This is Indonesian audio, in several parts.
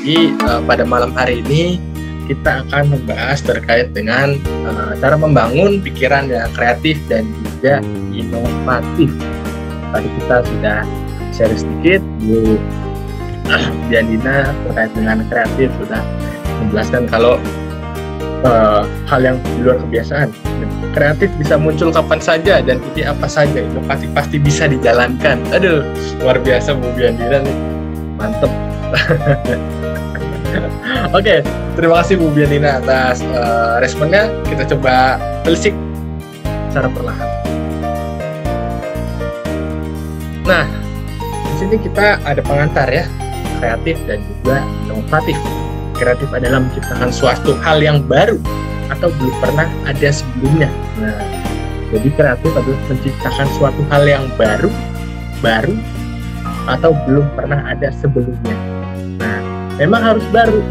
Jadi pada malam hari ini kita akan membahas terkait dengan cara membangun pikiran yang kreatif dan juga inovatif. Tadi kita sudah share sedikit, Bu Diandina terkait dengan kreatif sudah menjelaskan kalau hal yang di luar kebiasaan. Kreatif bisa muncul kapan saja dan ide apa saja, inovatif pasti bisa dijalankan. Aduh, luar biasa Bu Diandina nih, mantep. Oke, terima kasih Bu Diandina atas responnya. Kita coba telisik secara perlahan. Nah, di sini kita ada pengantar ya, kreatif dan juga inovatif. Kreatif adalah menciptakan suatu hal yang baru atau belum pernah ada sebelumnya. Nah, jadi kreatif adalah menciptakan suatu hal yang baru atau belum pernah ada sebelumnya. Nah, memang harus baru.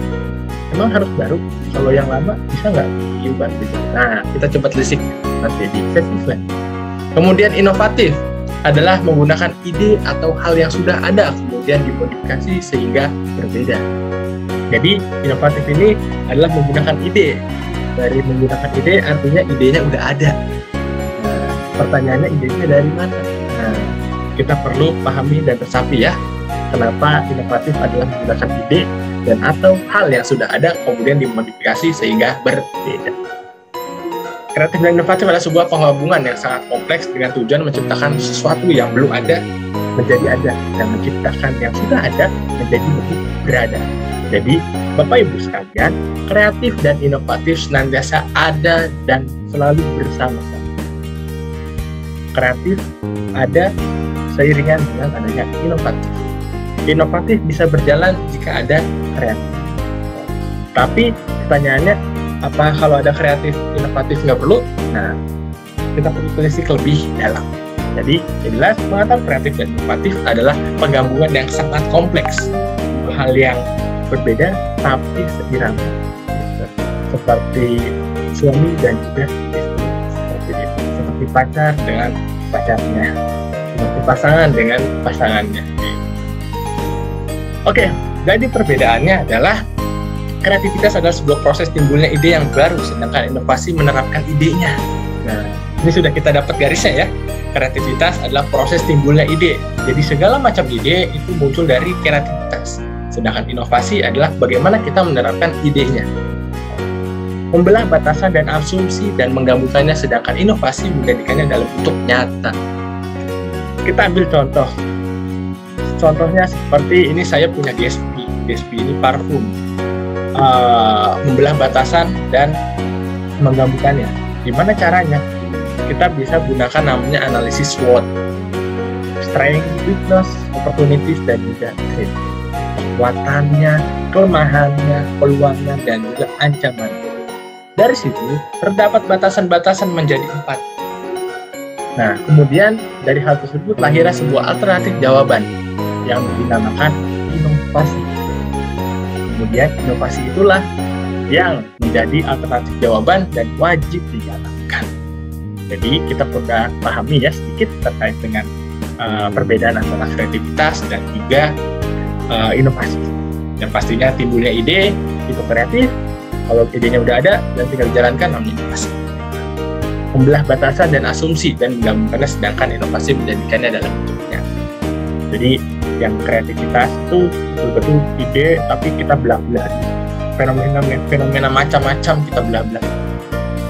Kalau yang lama bisa nggak diubah? Nah, kita coba telisik nanti di sesi selanjutnya. Kemudian inovatif adalah menggunakan ide atau hal yang sudah ada kemudian dimodifikasi sehingga berbeda. Jadi inovatif ini adalah menggunakan ide. Dari menggunakan ide artinya idenya udah ada. Nah, pertanyaannya idenya dari mana? Nah, kita perlu pahami dan resapi ya. Kenapa inovatif adalah menggunakan ide dan atau hal yang sudah ada kemudian dimodifikasi sehingga berbeda. Kreatif dan inovatif adalah sebuah penggabungan yang sangat kompleks dengan tujuan menciptakan sesuatu yang belum ada menjadi ada dan menciptakan yang sudah ada menjadi lebih berada. Jadi, Bapak Ibu sekalian, kreatif dan inovatif senantiasa ada dan selalu bersama-sama. Kreatif ada seiringan dengan adanya inovatif. Inovatif bisa berjalan jika ada kreatif. Tapi pertanyaannya, apa kalau ada kreatif, inovatif nggak perlu? Nah, kita perlu telisik lebih dalam. Jadi, jelas pengantar kreatif dan inovatif adalah penggabungan yang sangat kompleks. Hal yang berbeda tapi seirama, seperti suami dan juga istri, seperti pacar dengan pacarnya, seperti pasangan dengan pasangannya. Oke, jadi perbedaannya adalah kreativitas adalah sebuah proses timbulnya ide yang baru, sedangkan inovasi menerapkan idenya. Nah, ini sudah kita dapat garisnya ya. Kreativitas adalah proses timbulnya ide. Jadi segala macam ide itu muncul dari kreativitas. Sedangkan inovasi adalah bagaimana kita menerapkan idenya. Membelah batasan dan asumsi dan menggabungkannya, sedangkan inovasi menjadikannya dalam bentuk nyata. Kita ambil contoh. Contohnya seperti ini, saya punya Gatsby. Gatsby ini parfum. Membelah batasan dan menggabungkannya. Gimana caranya? Kita bisa gunakan namanya analisis SWOT. Strength, weakness, opportunities, dan juga threat. Kekuatannya, kelemahannya, peluangnya, dan juga ancaman. Dari situ, terdapat batasan-batasan menjadi 4. Nah, kemudian dari hal tersebut lahirnya sebuah alternatif jawaban yang dinamakan inovasi. Kemudian inovasi itulah yang menjadi alternatif jawaban dan wajib dijalankan. Jadi kita perlu pahami ya sedikit terkait dengan perbedaan antara kreativitas dan juga inovasi. Dan pastinya timbulnya ide itu kreatif, kalau idenya udah ada dan tinggal dijalankan namanya inovasi. Membelah batasan dan asumsi dan menggabungkannya, sedangkan inovasi menjadikannya dalam bentuknya. Jadi yang kreativitas itu betul-betul ide tapi kita belah-belah, fenomena macam-macam kita belah-belah,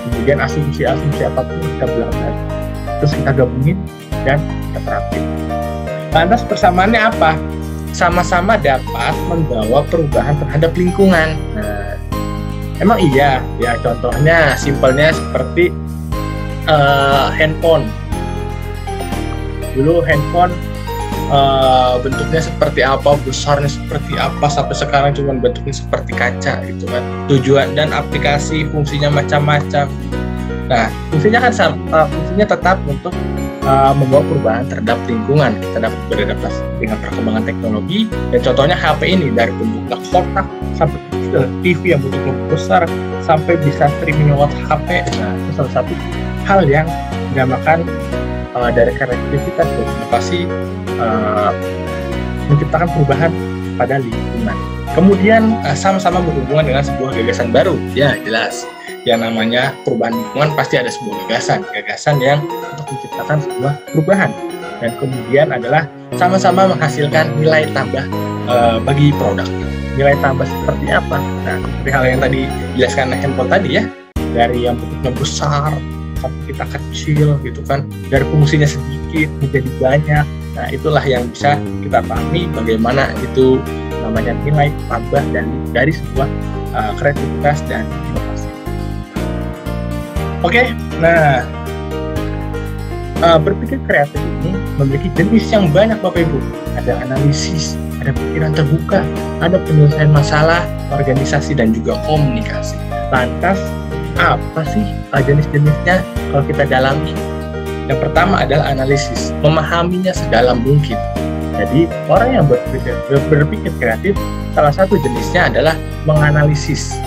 kemudian asumsi apapun kita belah-belah, terus kita gabungin dan kita terapin. Lantas persamaannya apa? Sama-sama dapat membawa perubahan terhadap lingkungan. Nah, emang iya, ya contohnya simpelnya seperti handphone. Dulu handphone bentuknya seperti apa, besarnya seperti apa, sampai sekarang cuma bentuknya seperti kaca gitu kan. Tujuan dan aplikasi fungsinya macam-macam. Nah, fungsinya kan fungsinya tetap untuk membawa perubahan terhadap lingkungan. Kita dapat beradaptasi dengan perkembangan teknologi, dan contohnya HP ini dari bentuknya kotak sampai TV yang bentuknya besar sampai bisa streaming lewat HP. Nah, itu salah satu hal yang dinamakan dari kreativitas dan inovasi menciptakan perubahan pada lingkungan. Kemudian sama-sama berhubungan dengan sebuah gagasan baru. Ya jelas, yang namanya perubahan lingkungan pasti ada sebuah gagasan yang untuk menciptakan sebuah perubahan. Dan kemudian adalah sama-sama menghasilkan nilai tambah bagi produk. Nilai tambah seperti apa? Nah, seperti hal yang tadi dijelaskan handphone tadi ya, dari yang bentuknya besar sampai kita kecil gitu kan, dari fungsinya sedikit menjadi banyak. Nah, itulah yang bisa kita pahami bagaimana itu namanya nilai tambah dari sebuah kreativitas dan inovasi. Oke, nah berpikir kreatif ini memiliki jenis yang banyak Bapak Ibu. Ada analisis, ada pikiran terbuka, ada penyelesaian masalah, organisasi, dan juga komunikasi. Lantas, apa sih jenis-jenisnya kalau kita dalami? Yang pertama adalah analisis, memahaminya sedalam mungkin. Jadi, orang yang berpikir kreatif, salah satu jenisnya adalah menganalisis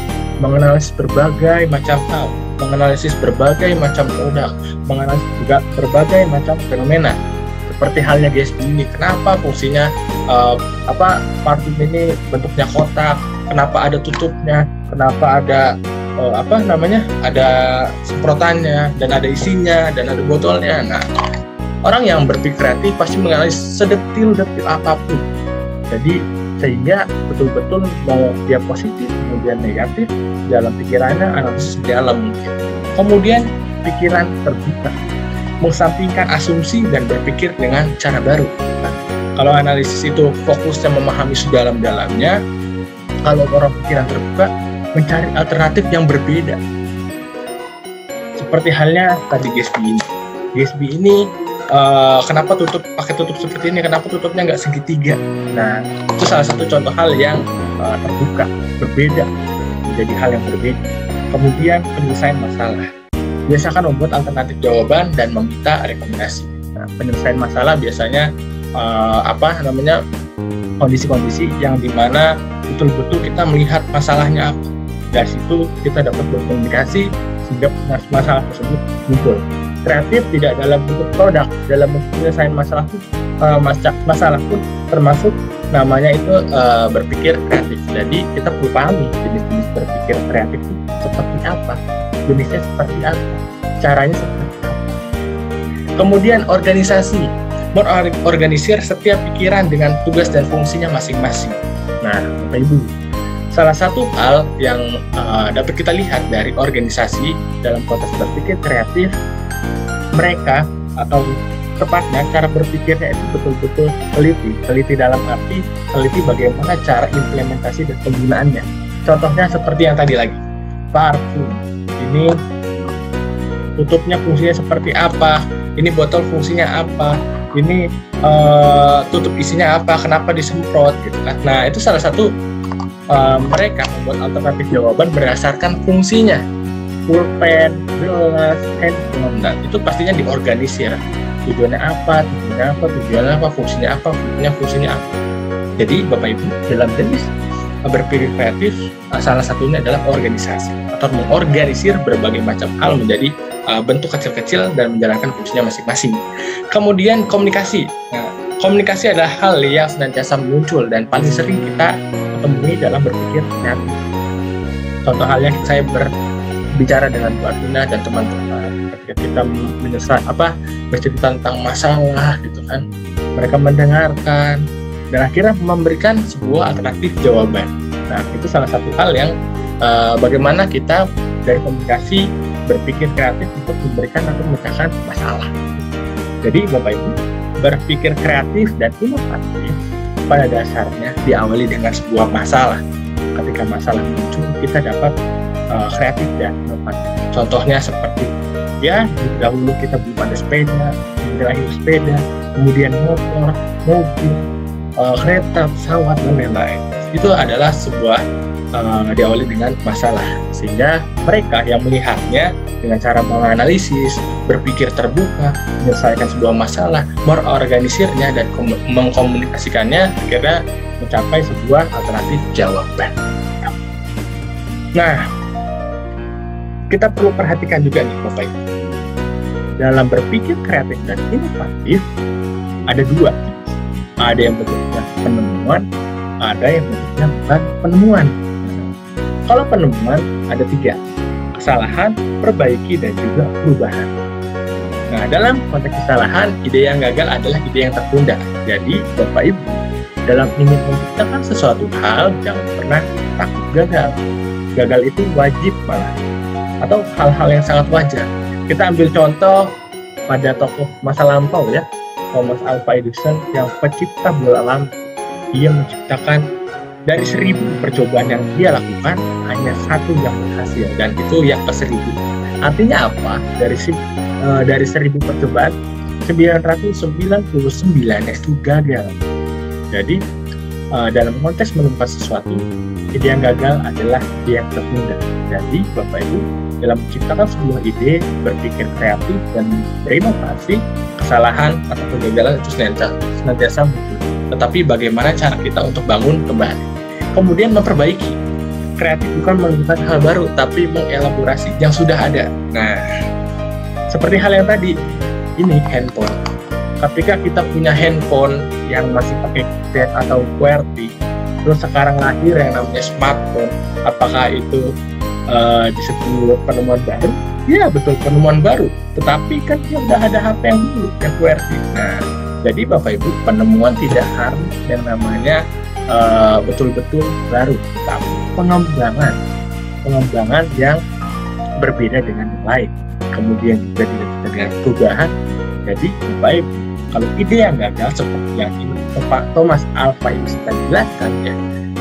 berbagai macam hal, menganalisis berbagai macam produk, menganalisis juga berbagai macam fenomena. Seperti halnya GSB ini, kenapa fungsinya parfum ini bentuknya kotak, kenapa ada tutupnya, kenapa ada ada semprotannya, dan ada isinya, dan ada botolnya. Nah, orang yang berpikir kreatif pasti menganalisis sedetil-detil apapun. Jadi sehingga betul-betul mau dia positif kemudian negatif dalam pikirannya, analisis dalam mungkin. Kemudian pikiran terbuka, mengesampingkan asumsi dan berpikir dengan cara baru. Nah, kalau analisis itu fokusnya memahami sedalam-dalamnya, kalau orang pikiran terbuka mencari alternatif yang berbeda. Seperti halnya tadi GSB ini kenapa pakai tutup seperti ini, kenapa tutupnya nggak segitiga. Nah, itu salah satu contoh hal yang terbuka, berbeda, menjadi hal yang berbeda. Kemudian penyelesaian masalah, biasakan membuat alternatif jawaban dan meminta rekomendasi. Nah, penyelesaian masalah biasanya kondisi-kondisi yang dimana betul-betul kita melihat masalahnya apa. Dari situ kita dapat berkomunikasi sehingga masalah tersebut muncul. Kreatif tidak dalam bentuk produk, dalam bentuk penyelesaian masalah pun termasuk namanya itu berpikir kreatif. Jadi kita perlu pahami jenis-jenis berpikir kreatif itu seperti apa, jenisnya seperti apa, caranya seperti apa. Kemudian organisasi, mengorganisir setiap pikiran dengan tugas dan fungsinya masing-masing. Nah, Bapak Ibu, salah satu hal yang dapat kita lihat dari organisasi dalam konteks berpikir kreatif, mereka atau tepatnya cara berpikirnya itu betul-betul teliti dalam arti teliti bagaimana cara implementasi dan penggunaannya. Contohnya seperti yang tadi lagi, parfum ini tutupnya fungsinya seperti apa, ini botol fungsinya apa, ini tutup isinya apa, kenapa disemprot gitu kan. Nah, itu salah satu mereka membuat alternatif jawaban berdasarkan fungsinya. Pulpen, gelas, handphone, dan itu pastinya diorganisir. Tujuannya apa, fungsinya apa. Jadi Bapak Ibu, dalam jenis berpikir kreatif, salah satunya adalah organisasi atau mengorganisir berbagai macam hal menjadi bentuk kecil-kecil dan menjalankan fungsinya masing-masing. Kemudian komunikasi. Nah, komunikasi adalah hal yang senantiasa muncul dan paling sering kita temui dalam berpikir kreatif. Contoh halnya saya berbicara dengan Bu Artina dan teman-teman ketika kita bercerita tentang masalah gitu kan, mereka mendengarkan dan akhirnya memberikan sebuah alternatif jawaban. Nah, itu salah satu hal yang bagaimana kita dari komunikasi berpikir kreatif untuk memberikan atau memecahkan masalah. Jadi Bapak Ibu, berpikir kreatif dan inovatif pada dasarnya diawali dengan sebuah masalah. Ketika masalah muncul, kita dapat kreatif dan inovatif. Contohnya seperti dahulu kita belum ada sepeda, kemudian lahir sepeda, kemudian motor, mobil, kereta, pesawat, dan lain-lain. Itu adalah sebuah diawali dengan masalah, sehingga mereka yang melihatnya dengan cara menganalisis, berpikir terbuka, menyelesaikan sebuah masalah, mengorganisirnya dan mengkomunikasikannya, akhirnya mencapai sebuah alternatif jawaban. Nah, kita perlu perhatikan juga nih Bapak Ibu, dalam berpikir kreatif dan inovatif ada dua, ada yang bentuknya penemuan, ada yang bentuknya bukan penemuan. Kalau penemuan ada 3, kesalahan, perbaiki, dan juga perubahan. Nah, dalam konteks kesalahan, ide yang gagal adalah ide yang tertunda. Jadi, Bapak Ibu, dalam ingin menciptakan sesuatu hal, jangan pernah takut gagal. Gagal itu wajib malah, atau hal-hal yang sangat wajar. Kita ambil contoh pada tokoh masa lampau ya, Thomas Alva Edison yang pencipta bola lampu. Dia menciptakan dari 1000 percobaan yang dia lakukan, hanya 1 yang berhasil, dan itu yang ke-1000. Artinya apa? Dari 1000 percobaan, 999 itu gagal. Jadi, dalam konteks menemukan sesuatu, ide yang gagal adalah ide yang tertunda. Jadi, Bapak Ibu, dalam menciptakan sebuah ide, berpikir kreatif dan berinovasi, kesalahan atau kegagalan itu senantiasa muncul. Tetapi bagaimana cara kita untuk bangun kembali? Kemudian memperbaiki. Kreatif bukan menemukan hal baru, tapi mengelaborasi yang sudah ada. Nah, seperti hal yang tadi, ini handphone. Ketika kita punya handphone yang masih pakai keypad atau QWERTY, terus sekarang lahir yang namanya smartphone, apakah itu disebut penemuan baru? Ya, betul, penemuan baru. Tetapi kan udah ada HP yang dulu, yang QWERTY. Nah, jadi Bapak Ibu, penemuan tidak harus yang namanya betul-betul baru, tapi pengembangan yang berbeda dengan yang lain. Kemudian juga dilanjutkan dengan perubahan. Jadi Bapak Ibu, kalau ide yang gagal seperti yang ini Thomas Alva Edison jelaskan ya,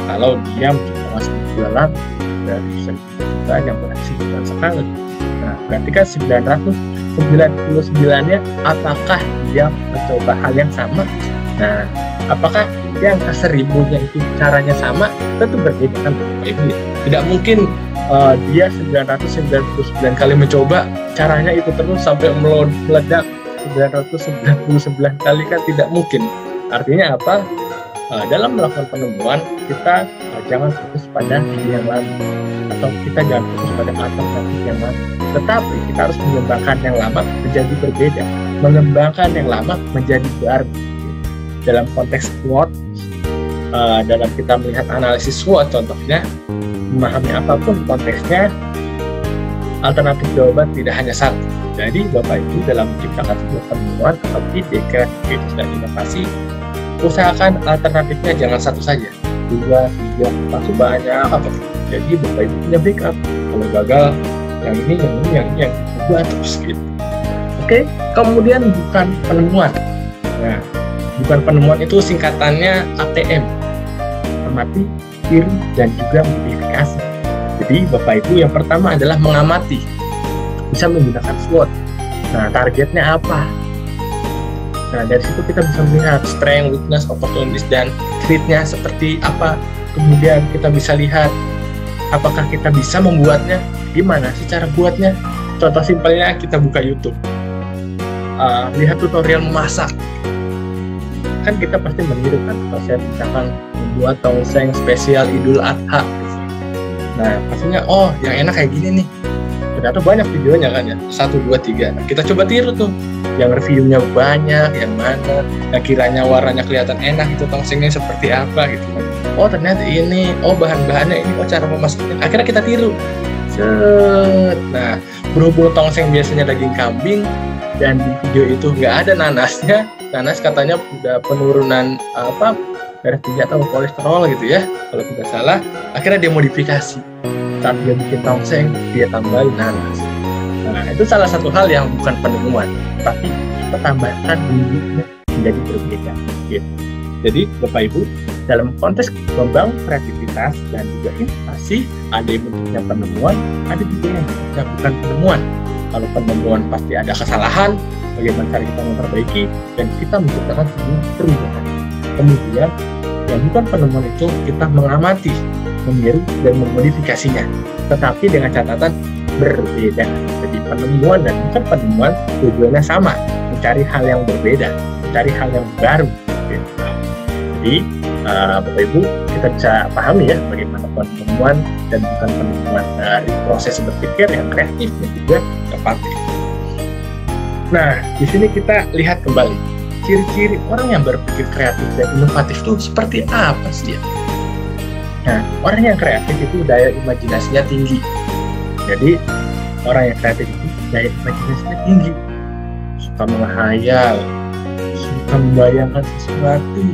kalau dia menciptakan sebuah bola lampu dari 1000 yang berhasil dengan sekali. Nah, berarti kan 999-nya apakah dia mencoba hal yang sama? Nah, apakah yang ke-1000-nya itu caranya sama? Tentu berbeda kan Bapak Ibu ya. Tidak mungkin dia 999 kali mencoba, caranya itu terus sampai meledak 999 kali, kan tidak mungkin. Artinya apa? Dalam melakukan penemuan, kita jangan fokus pada ide yang lama, atau kita jangan fokus pada alternatif yang lama, tetapi kita harus mengembangkan yang lama menjadi berbeda, mengembangkan yang lama menjadi baru. Dalam konteks SWOT, dalam kita melihat analisis SWOT contohnya, memahami apapun konteksnya, alternatif jawaban tidak hanya satu. Jadi Bapak Ibu, dalam menciptakan sebuah penemuan atau ide kreativitas dan inovasi, usahakan alternatifnya jangan satu saja, 2, 3, masuk banyak apa. Jadi Bapak Ibu punya backup. Kalau gagal, yang ini, yang kedua terus gitu. Oke, kemudian bukan penemuan. Nah, bukan penemuan itu singkatannya ATM, amati, tiru, dan juga modifikasi. Jadi Bapak Ibu, yang pertama adalah mengamati, bisa menggunakan SWOT. Nah, targetnya apa? Nah, dari situ kita bisa melihat strength, weakness, opportunities, dan threat-nya seperti apa. Kemudian kita bisa lihat apakah kita bisa membuatnya, gimana sih cara buatnya. Contoh simpelnya, kita buka YouTube, lihat tutorial memasak. Kan kita pasti meniru kan, kalau saya misalkan membuat tongseng spesial Idul Adha. Nah, pastinya, oh yang enak kayak gini nih. Ternyata banyak videonya kan ya, 1, 2, 3. Nah, kita coba tiru tuh, yang reviewnya banyak, yang mana, yang kiranya warnanya kelihatan enak, itu tongsengnya seperti apa gitu kan. Oh ternyata ini, oh bahan-bahannya ini, oh cara memasaknya. Akhirnya kita tiru. Set. Nah, berhubung tongseng biasanya daging kambing, dan di video itu nggak ada nanasnya. Nanas katanya udah penurunan darah tinggi atau kolesterol gitu ya, kalau tidak salah. Akhirnya dia modifikasi, saat dia bikin tongseng dia tambahin nanas. Nah, itu salah satu hal yang bukan penemuan, tapi kita tambahkan bumbunya menjadi berbeda gitu. Jadi Bapak Ibu, dalam konteks membangun kreativitas dan juga inovasi, ada yang bentuknya penemuan, ada juga yang bentuknya bukan penemuan. Kalau penemuan pasti ada kesalahan, bagaimana cara kita memperbaiki, dan kita menciptakan sebuah perubahan. Kemudian yang bukan penemuan itu kita mengamati, meniru, dan memodifikasinya, tetapi dengan catatan berbeda. Jadi penemuan dan bukan penemuan tujuannya sama, mencari hal yang berbeda, mencari hal yang baru. Jadi Bapak Ibu, kita bisa pahami ya bagaimana penemuan dan bukan penemuan dari proses berpikir yang kreatif dan juga inovatif. Nah, di sini kita lihat kembali ciri-ciri orang yang berpikir kreatif dan inovatif itu seperti apa sih ya? Nah, orang yang kreatif itu daya imajinasinya tinggi. Jadi, orang yang kreatif itu daya imajinasinya tinggi. Suka menghayal, suka membayangkan sesuatu,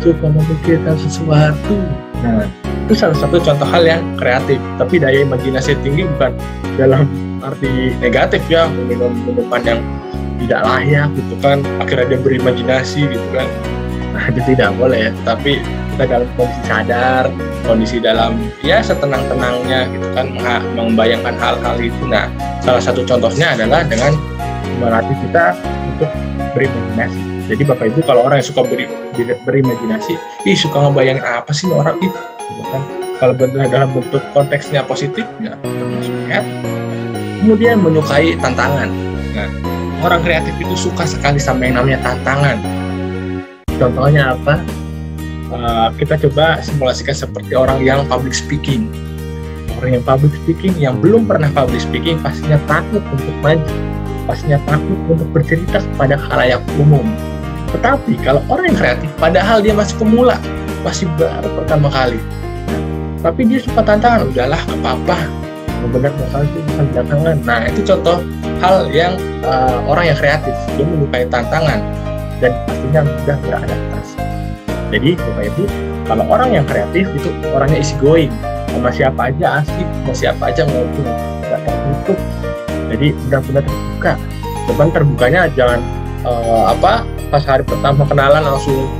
suka memikirkan sesuatu. Nah, itu salah satu contoh hal yang kreatif. Tapi daya imajinasi tinggi bukan dalam arti negatif ya, meminum minuman yang tidak layak gitu kan, akhirnya dia berimajinasi gitu kan. Nah, itu tidak boleh ya. Tapi kita dalam kondisi sadar, kondisi dalam ya setenang-tenangnya gitu kan, membayangkan hal-hal itu. Nah, salah satu contohnya adalah dengan melatih kita untuk berimajinasi. Jadi Bapak Ibu kalau orang yang suka berimajinasi, suka ngebayangin apa sih orang itu, gitu kan? Kalau dalam bentuk konteksnya positif, ya termasuk ya. Kemudian menyukai tantangan. Nah, orang kreatif itu suka sekali sama yang namanya tantangan. Contohnya apa? Kita coba simulasikan seperti orang yang public speaking. Orang yang public speaking, yang belum pernah public speaking, pastinya takut untuk maju, pastinya takut untuk bercerita kepada khalayak umum. Tetapi kalau orang yang kreatif, padahal dia masih pemula, masih baru pertama kali, tapi dia suka tantangan, udahlah gak apa-apa, benar bakal itu bisa belakangan. Nah, itu contoh hal yang orang yang kreatif, dia menyukai tantangan dan pastinya mudah beradaptasi. Jadi Bapak Ibu, kalau orang yang kreatif itu orangnya easy going, sama siapa aja asik, sama siapa aja ngobrol, gak tertutup. Jadi benar-benar terbuka. Cuman terbukanya jangan pas hari pertama kenalan langsung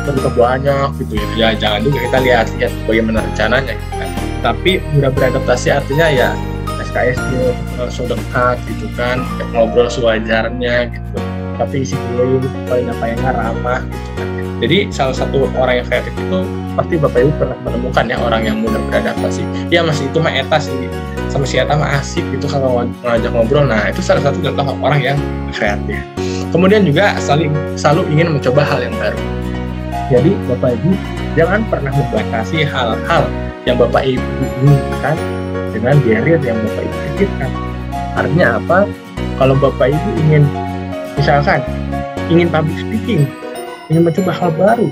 terbuka banyak gitu ya. Jangan juga kita lihat bagaimana rencananya gitu kan. Tapi mudah beradaptasi artinya ya SKS dia langsung dekat gitu kan, ngobrol sewajarnya gitu. Tapi isi dulu paling apa ramah gitu kan. Jadi salah satu orang yang kreatif itu pasti Bapak Ibu pernah menemukan ya orang yang mudah beradaptasi. Ya masih itu mah eta sih, sama si eta mah asik gitu kalau ngajak ngobrol. Nah, itu salah satu contoh orang yang kreatif. Kemudian juga selalu ingin mencoba hal yang baru. Jadi Bapak Ibu jangan pernah membatasi hal-hal yang Bapak Ibu inginkan dengan barrier yang Bapak Ibu pikirkan. Artinya apa? Kalau Bapak Ibu misalkan ingin public speaking, ingin mencoba hal baru,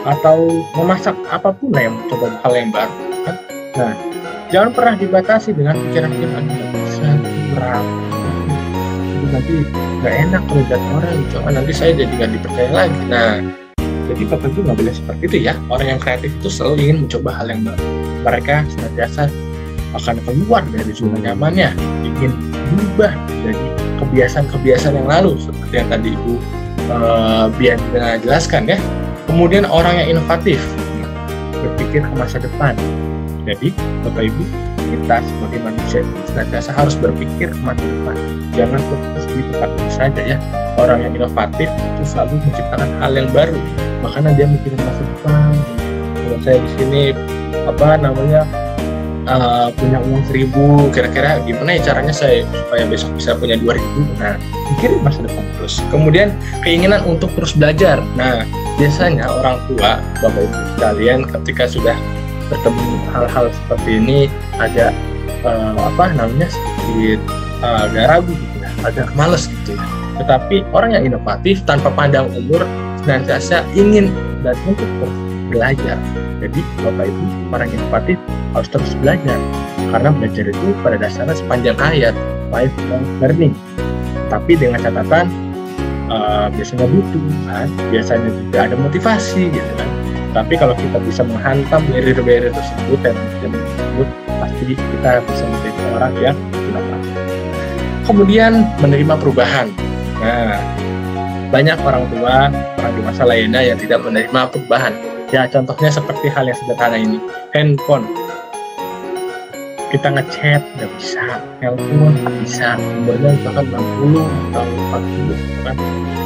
atau memasak apapun lah yang mencoba hal yang baru kan? Nah, jangan pernah dibatasi dengan pikiran-pikiran nggak bisa, kurang, nanti nggak enak kalau lihat orang, coba nanti saya jadi nggak dipercaya lagi. Nah, jadi Bapak Ibu nggak boleh seperti itu ya. Orang yang kreatif itu selalu ingin mencoba hal yang baru. Mereka senantiasa akan keluar dari zona nyamannya, ingin berubah dari kebiasaan-kebiasaan yang lalu seperti yang tadi Ibu Bianca jelaskan ya. Kemudian orang yang inovatif, berpikir ke masa depan. Jadi Bapak Ibu, kita sebagai manusia senantiasa harus berpikir ke masa depan. Jangan fokus di tempat ini saja ya. Orang yang inovatif itu selalu menciptakan hal yang baru. Makanya dia mikirin masa depan. Kalau saya di sini punya uang 1.000, kira-kira gimana ya caranya saya supaya besok bisa punya 2.000. Nah, pikirin masa depan terus. Kemudian keinginan untuk terus belajar. Nah, biasanya orang tua, Bapak Ibu sekalian, ketika sudah bertemu hal-hal seperti ini agak sedikit agak ragu gitu ya, agak malas gitu ya. Tetapi orang yang inovatif tanpa pandang umur senantiasa ingin dan untuk terus belajar. Jadi Bapak Ibu, orang inovatif harus terus belajar, karena belajar itu pada dasarnya sepanjang hayat, lifelong learning. Tapi dengan catatan biasanya butuh kan, biasanya juga ada motivasi gitu kan. Tapi kalau kita bisa menghantam barrier-barrier tersebut dan pasti kita bisa menjadi orang yang inovatif. Kemudian menerima perubahan. Nah, banyak orang tua, orang dewasa lainnya yang tidak menerima perubahan. Ya, contohnya seperti hal yang sederhana ini, handphone. Kita ngechat nggak bisa, telepon nggak bisa, kemudian bahkan 60 atau 40 kan.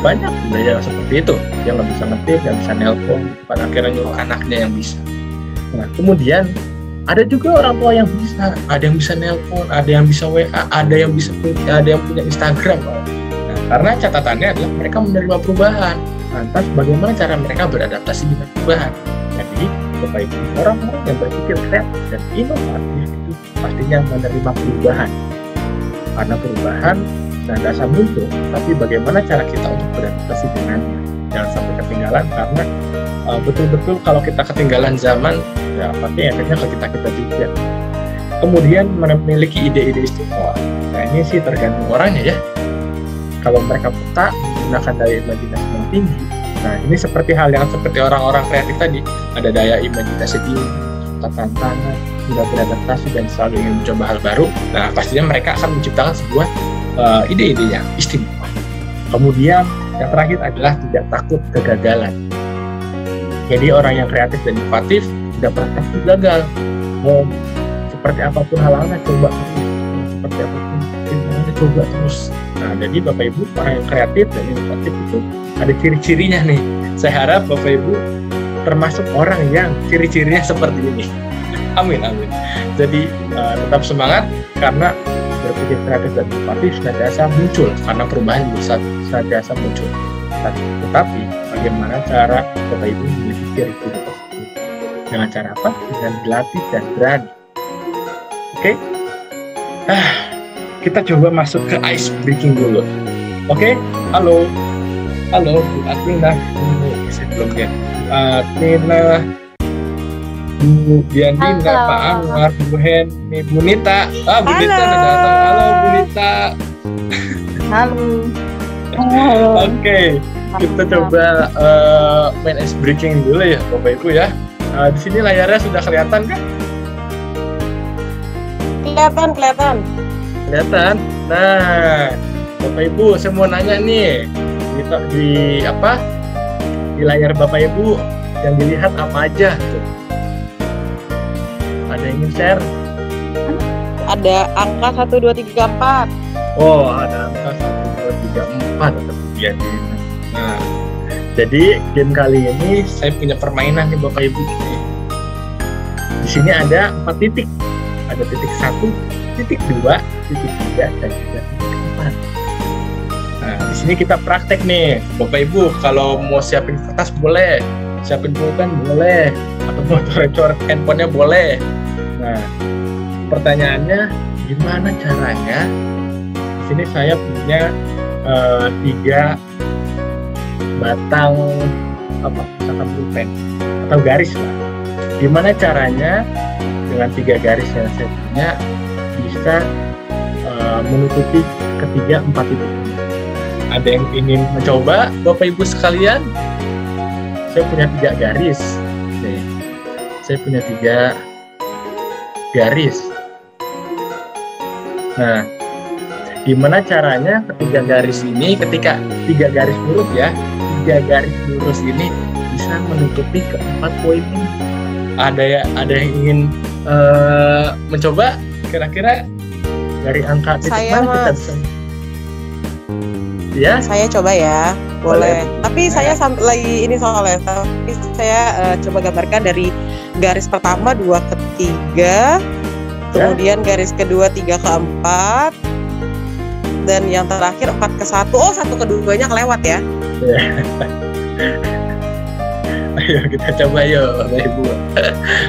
Banyak belajar seperti itu, dia nggak bisa ngetik, nggak bisa nelpon, pada akhirnya nyuruh anaknya yang bisa. Nah, kemudian ada juga orang tua yang bisa, ada yang bisa nelpon, ada yang bisa WA, ada yang punya Instagram. Nah, karena catatannya adalah mereka menerima perubahan. Lantas bagaimana cara mereka beradaptasi dengan perubahan? Jadi Bapak Ibu, orang-orang yang berpikir kreatif dan inovatif itu pastinya menerima perubahan. Karena perubahan dan dasar muncul, tapi bagaimana cara kita untuk beradaptasi dengannya? jangan sampai ketinggalan, karena betul-betul kalau kita ketinggalan zaman, ya pasti efeknya ke kita juga. Kemudian memiliki ide-ide istimewa. Nah ini sih tergantung orangnya ya. Kalau mereka peka, menggunakan daya imajinasi yang tinggi, nah ini seperti hal yang seperti orang-orang kreatif tadi, ada daya imajinasi tinggi, suka tantangan, mudah beradaptasi, dan selalu ingin mencoba hal baru. Nah pastinya mereka akan menciptakan sebuah ide-ide yang istimewa. Kemudian yang terakhir adalah tidak takut kegagalan. Jadi orang yang kreatif dan inovatif tidak pernah takut gagal. Mau seperti apapun halangannya, coba terus. Seperti apapun halangannya, coba terus. Nah, jadi Bapak Ibu, orang yang kreatif dan inovatif itu ada ciri-cirinya nih. Saya harap Bapak Ibu termasuk orang yang ciri-cirinya seperti ini. Amin, amin. Jadi tetap semangat, karena berpikir kreatif dan inovatif senantiasa muncul, karena perubahan juga senantiasa muncul. Tetapi bagaimana cara Bapak Ibu memiliki ciri-ciri tersebut? Dengan cara apa? Dengan berlatih dan berani. Oke? Kita coba masuk ke ice breaking dulu. Oke? Halo, Bu Admina. Saya belum lihat. Bu Admina, Bu Diandina, Pak Anwar, Bu Henny, Bu Nita. Bu Nita udah datang. Halo, Bu Nita. Halo. Oke, kita coba main ice breaking dulu ya, Bapak Ibu ya. Di sini layarnya sudah kelihatan kan? Kelihatan. Nah, Bapak Ibu, saya mau nanya nih, di layar Bapak Ibu yang dilihat apa aja tuh? Ada yang ingin share? Ada angka 1, 2, 3, 4. Oh, ada angka 1, 2, 3, 4 atau kemudian. Nah, jadi game kali ini saya punya permainan nih Bapak Ibu. Di sini ada 4 titik. Ada titik 1, titik 2, titik 3, dan juga titik 4. Nah, di sini kita praktek nih, Bapak Ibu. Kalau mau siapin kertas boleh, siapin pulpen boleh, atau mau coret-coret handphonenya boleh. Nah, pertanyaannya gimana caranya? Di sini saya punya 3 batang misalkan pulpen atau garis lah. Gimana caranya dengan 3 garis yang saya punya bisa menutupi ketiga 4 titik ini? Ada yang ingin mencoba, Bapak Ibu sekalian? Saya punya 3 garis. Nih, saya punya 3 garis. Nah, gimana caranya ketiga garis ini, ketika 3 garis lurus ya, 3 garis lurus ini bisa menutupi ke-4 poin ini? Ada yang ingin mencoba? Kira-kira dari angka titik Saya, mana kita bisa? Ya, saya coba ya, boleh. Tapi saya lagi ini soalnya, tapi saya coba gambarkan dari garis pertama 2 ke 3, kemudian garis kedua 3 ke 4, dan yang terakhir 4 ke 1. Oh, 1 ke 2-nya kelewat ya. Ayo kita coba yuk Bapak Ibu.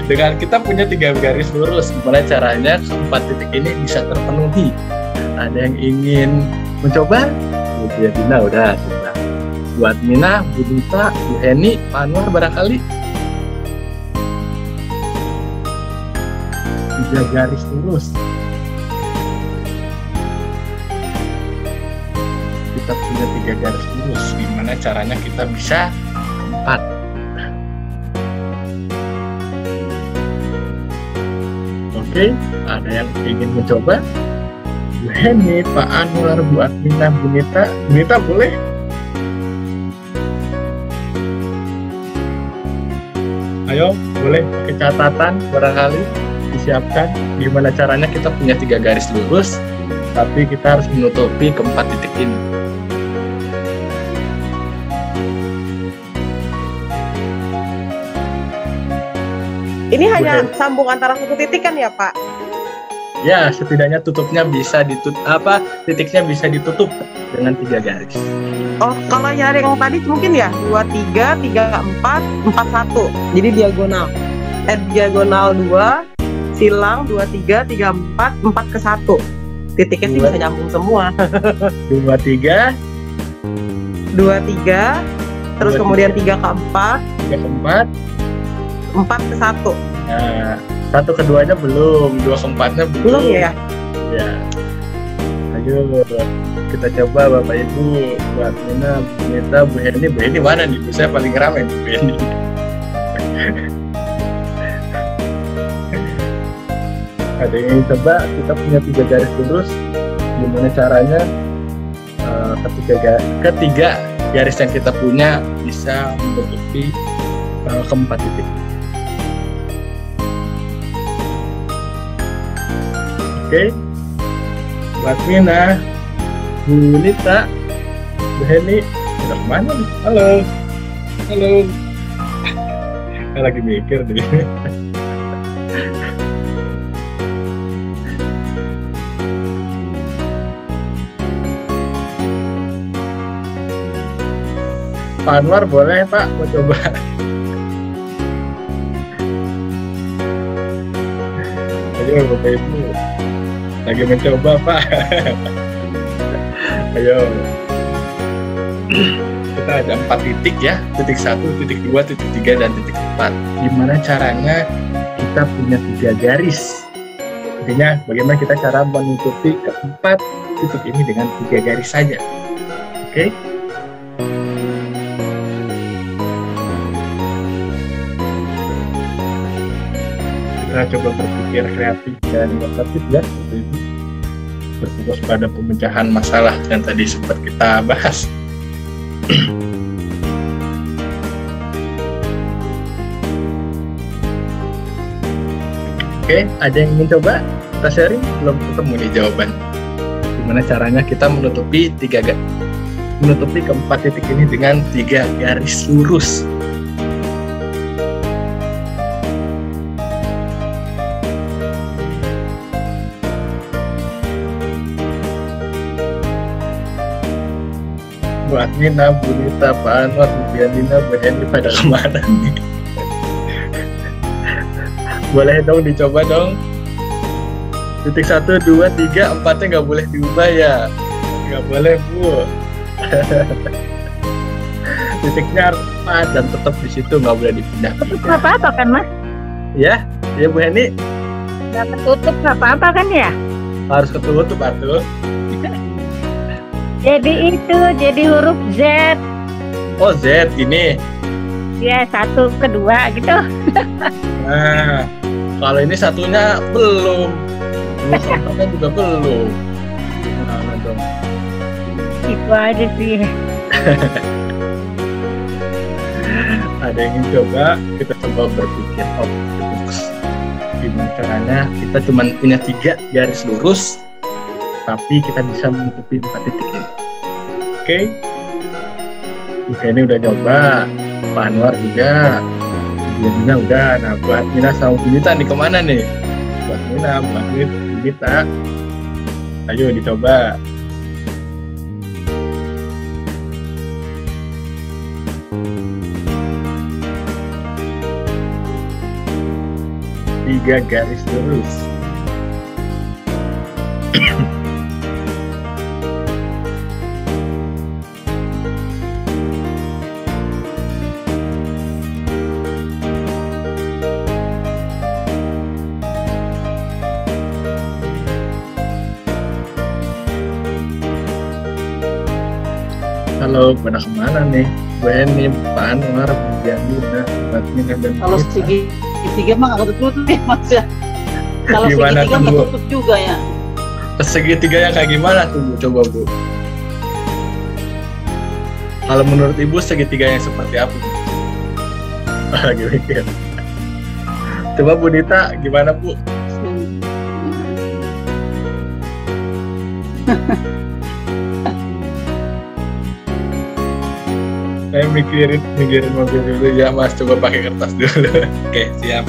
Dengan kita punya 3 garis lurus, gimana caranya ke-4 titik ini bisa terpenuhi? Ada yang ingin mencoba? Bu Diandina udah coba. Buat Mina, Bu Nita, Bu Henny, Pak Anwar barangkali. 3 garis lurus. Kita punya 3 garis lurus, gimana caranya kita bisa 4? Oke, ada yang ingin mencoba? Bu Henny, Pak Anwar, Bu Admina, Bu Nita. Bu Nita boleh? Ayo, boleh pakai catatan barangkali disiapkan gimana caranya kita punya 3 garis lurus, tapi kita harus menutupi ke-4 titik ini. Ini hanya sambung antara 1 titik kan ya, Pak? Ya, setidaknya tutupnya bisa titiknya bisa ditutup dengan 3 garis. Oh, kalau yang tadi mungkin ya 2, 3, 3, 4, 4, 1. Jadi diagonal. Diagonal 2, silang 2, 3, 3, 4, 4 ke 1. Titiknya sih bisa nyambung semua. 2, 3, 2, 3, terus kemudian 3 ke 4, 3 ke 4, 4 ke 1. Nah, 1 ke 2-nya belum, 2 ke 4-nya belum. Belum ya? Ya. Ayo kita coba Bapak Ibu, buat Mina, Bu Nita, Bu Heni mana nih? Saya paling ramai nih, Bu Heni. Ada yang ingin coba? Kita punya 3 garis lurus. Gimana caranya ketiga garis yang kita punya bisa menutupi keempat titik. Oke, buat Mina, Bu Nita, Bu Heni, udah kemana nih? Halo. Saya lagi mikir nih. Pak Anwar boleh Pak, mau coba? Ayo Bapak Ibu, lagi mencoba Pak. Ayo, kita ada 4 titik ya, titik 1, titik 2, titik 3, dan titik 4. Gimana caranya kita punya 3 garis? Intinya bagaimana kita cara menutupi keempat titik ini dengan 3 garis saja. Oke? Kita coba berpikir kreatif dan inovatif ya, itu berfokus pada pemecahan masalah yang tadi sempat kita bahas. Oke, ada yang ingin coba? Kita sharing, belum ketemu nih jawaban. Gimana caranya kita menutupi keempat titik ini dengan 3 garis lurus? Bu Admina, Bu Nita, Pak Anwar, Bu Bianina, Bu Henry pada kemana nih? Boleh dong dicoba dong. Titik 1, 2, 3, 4-nya nggak boleh diubah ya? Nggak boleh Bu. Titiknya harus 4 dan tetap di situ, nggak boleh dipindah. Tutup nggak apa-apa kan Mas? Ya Bu Heni. Nggak ketutup nggak apa-apa kan ya? Harus ketutup atuh. Jadi huruf Z. Oh Z gini. Ya 1 ke 2 gitu. Nah, kalau ini satunya belum, 2 ke 4-nya juga belum. Gimana dong? Itu aja sih. Ada yang ingin coba? Kita coba berpikir out of the box. Gimana caranya kita cuma punya 3 garis lurus, tapi kita bisa menutupi 4 titik ini. Oke? Oke, ini udah coba. Pak Anwar juga. Mina udah. Nah, buat Mina sama Bu Nita nih kemana nih? Buat Mina, buat Bu Nita. Ayo dicoba. Tiga garis lurus. Halo, pada kemana nih? Bu Heni, Pak Anwar, Bu Bianina, Mbak Mina, dan kalau segitiga mah nggak ketutup ya Mas ya. Kalau Gimana segitiga tuh, Bu? nggak ketutup juga ya. Segitiga yang kayak gimana tuh Bu? Coba Bu. Kalau menurut Ibu segitiga yang seperti apa? Lagi mikir. Coba Bu Nita, gimana Bu? Saya mikirin mobil dulu ya Mas, coba pakai kertas dulu. Oke, siap.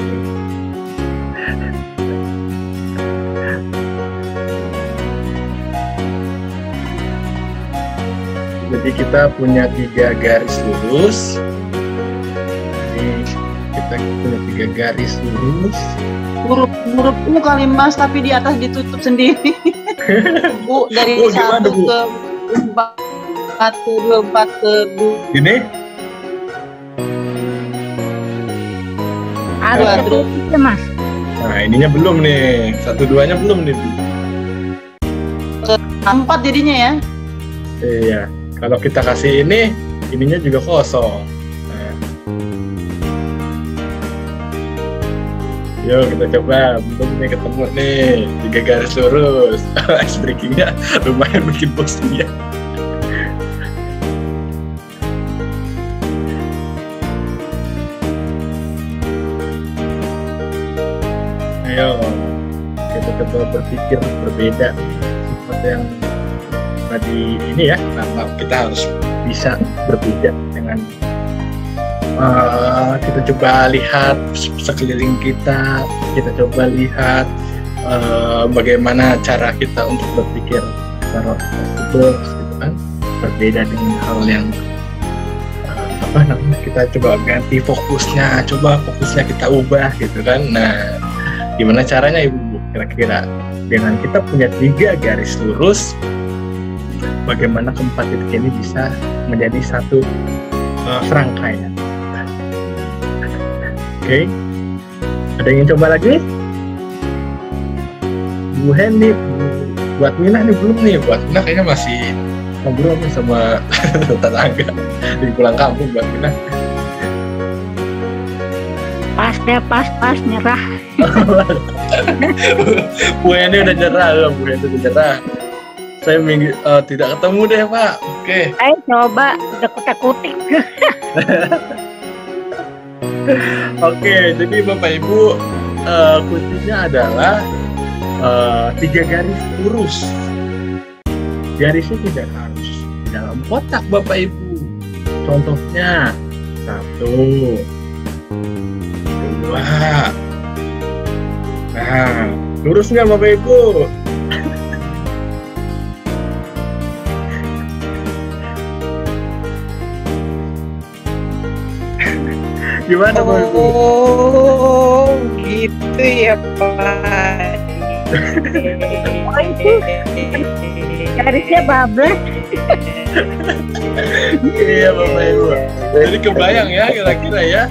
Jadi kita punya 3 garis lurus. Ini kita punya 3 garis lurus. Huruf U kali Mas, tapi di atas ditutup sendiri. Bu dari Oh, gimana, 1 Bu? ke 4 ke 2, 4 ke 2. Gini? Harus Dua, ketutup ya Mas. Nah, ininya belum nih. 1-2-nya belum nih. Empat jadinya ya. Iya. Kalau kita kasih ini, ininya juga kosong. Nah. Yuk kita coba. Belum nih ketemu nih. 3 garis lurus. Ice breakingnya lumayan bikin pusing ya. Ayo, kita coba berpikir berbeda seperti yang tadi ini ya. Nah, kita harus bisa berbeda dengan kita coba lihat sekeliling kita coba lihat bagaimana cara kita untuk berpikir secara box gitu kan, berbeda dengan hal yang kita coba ganti fokusnya kita ubah gitu kan. Nah, gimana caranya Ibu? Kira-kira dengan kita punya 3 garis lurus, bagaimana keempat titik ini bisa menjadi satu serangkaian? Oke. Ada yang ingin coba lagi? Bu Hendy, buat Mina nih belum nih. Buat Mina kayaknya masih ngobrol nih sama tetangga di pulang kampung buat Mina. Pas deh, pas nyerah. Bu Hendy udah nyerah loh, Bu Hendy udah nyerah. Saya tidak ketemu deh Pak. Oke. Ayo coba, udah kutek-kutik. Oke, jadi Bapak Ibu kuncinya adalah 3 garis lurus. Garisnya tidak harus di dalam kotak Bapak Ibu. Contohnya 1, 2. Nah, lurus nggak Bapak Ibu? Gimana Bapak Ibu? Oh, gitu ya Pak. Oh itu garisnya bablas. Iya Bapak Ibu. Jadi kebayang ya kira-kira ya.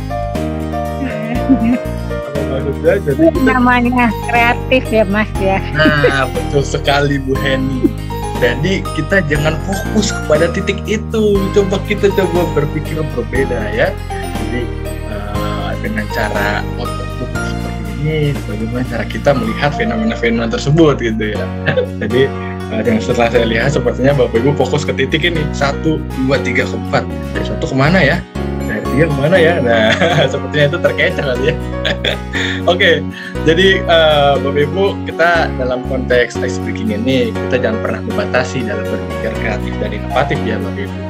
Apa maksudnya? Jadi kita... Namanya kreatif ya Mas ya. Nah, betul sekali Bu Henny. Jadi kita jangan fokus kepada titik itu. Kita coba berpikir berbeda ya. Jadi dengan cara otot seperti ini, bagaimana cara kita melihat fenomena-fenomena tersebut gitu ya. Jadi dengan setelah saya lihat sepertinya Bapak Ibu fokus ke titik ini 1, 2, 3, 4. Dari 1 kemana ya? Dari 3 kemana ya? Nah, sepertinya itu terkecoh kali ya. Oke, jadi Bapak Ibu, kita dalam konteks ice breaking ini kita jangan pernah membatasi dalam berpikir kreatif dan inovatif ya Bapak Ibu.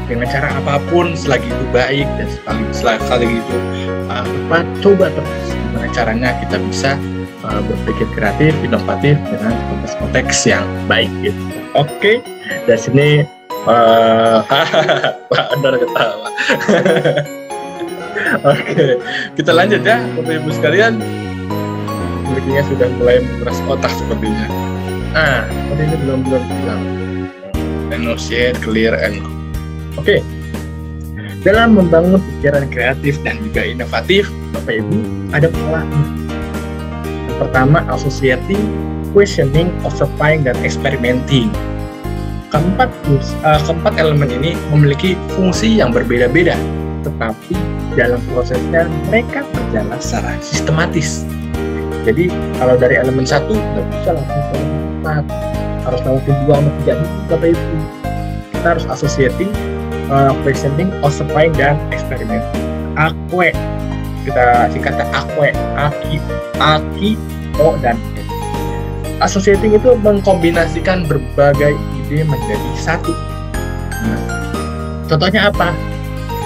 Dengan cara apapun selagi itu baik dan sekali itu tepat, coba terus gimana caranya kita bisa berpikir kreatif, inovatif dengan konteks-konteks yang baik gitu. Oke, dari sini Pak Andor ketawa. Oke, kita lanjut ya Bapak Ibu sekalian. Breakingnya sudah mulai menguras otak sepertinya. Nah, tadi ini belum bilang enunciate, clear, and Oke. Dalam membangun pikiran kreatif dan juga inovatif, Bapak Ibu, ada pola. Yang pertama, associating, questioning, observing, dan experimenting. Keempat elemen ini memiliki fungsi yang berbeda-beda, tetapi dalam prosesnya mereka berjalan secara sistematis. Jadi, kalau dari elemen 1, nggak bisa langsung ke 4. Harus lewatin 2 sama 3 dulu, Bapak Ibu. Kita harus associating, questioning, observing, dan eksperimen. Akwe, kita singkatnya akwe, aki, o, dan e. Associating itu mengkombinasikan berbagai ide menjadi satu. Nah, contohnya apa?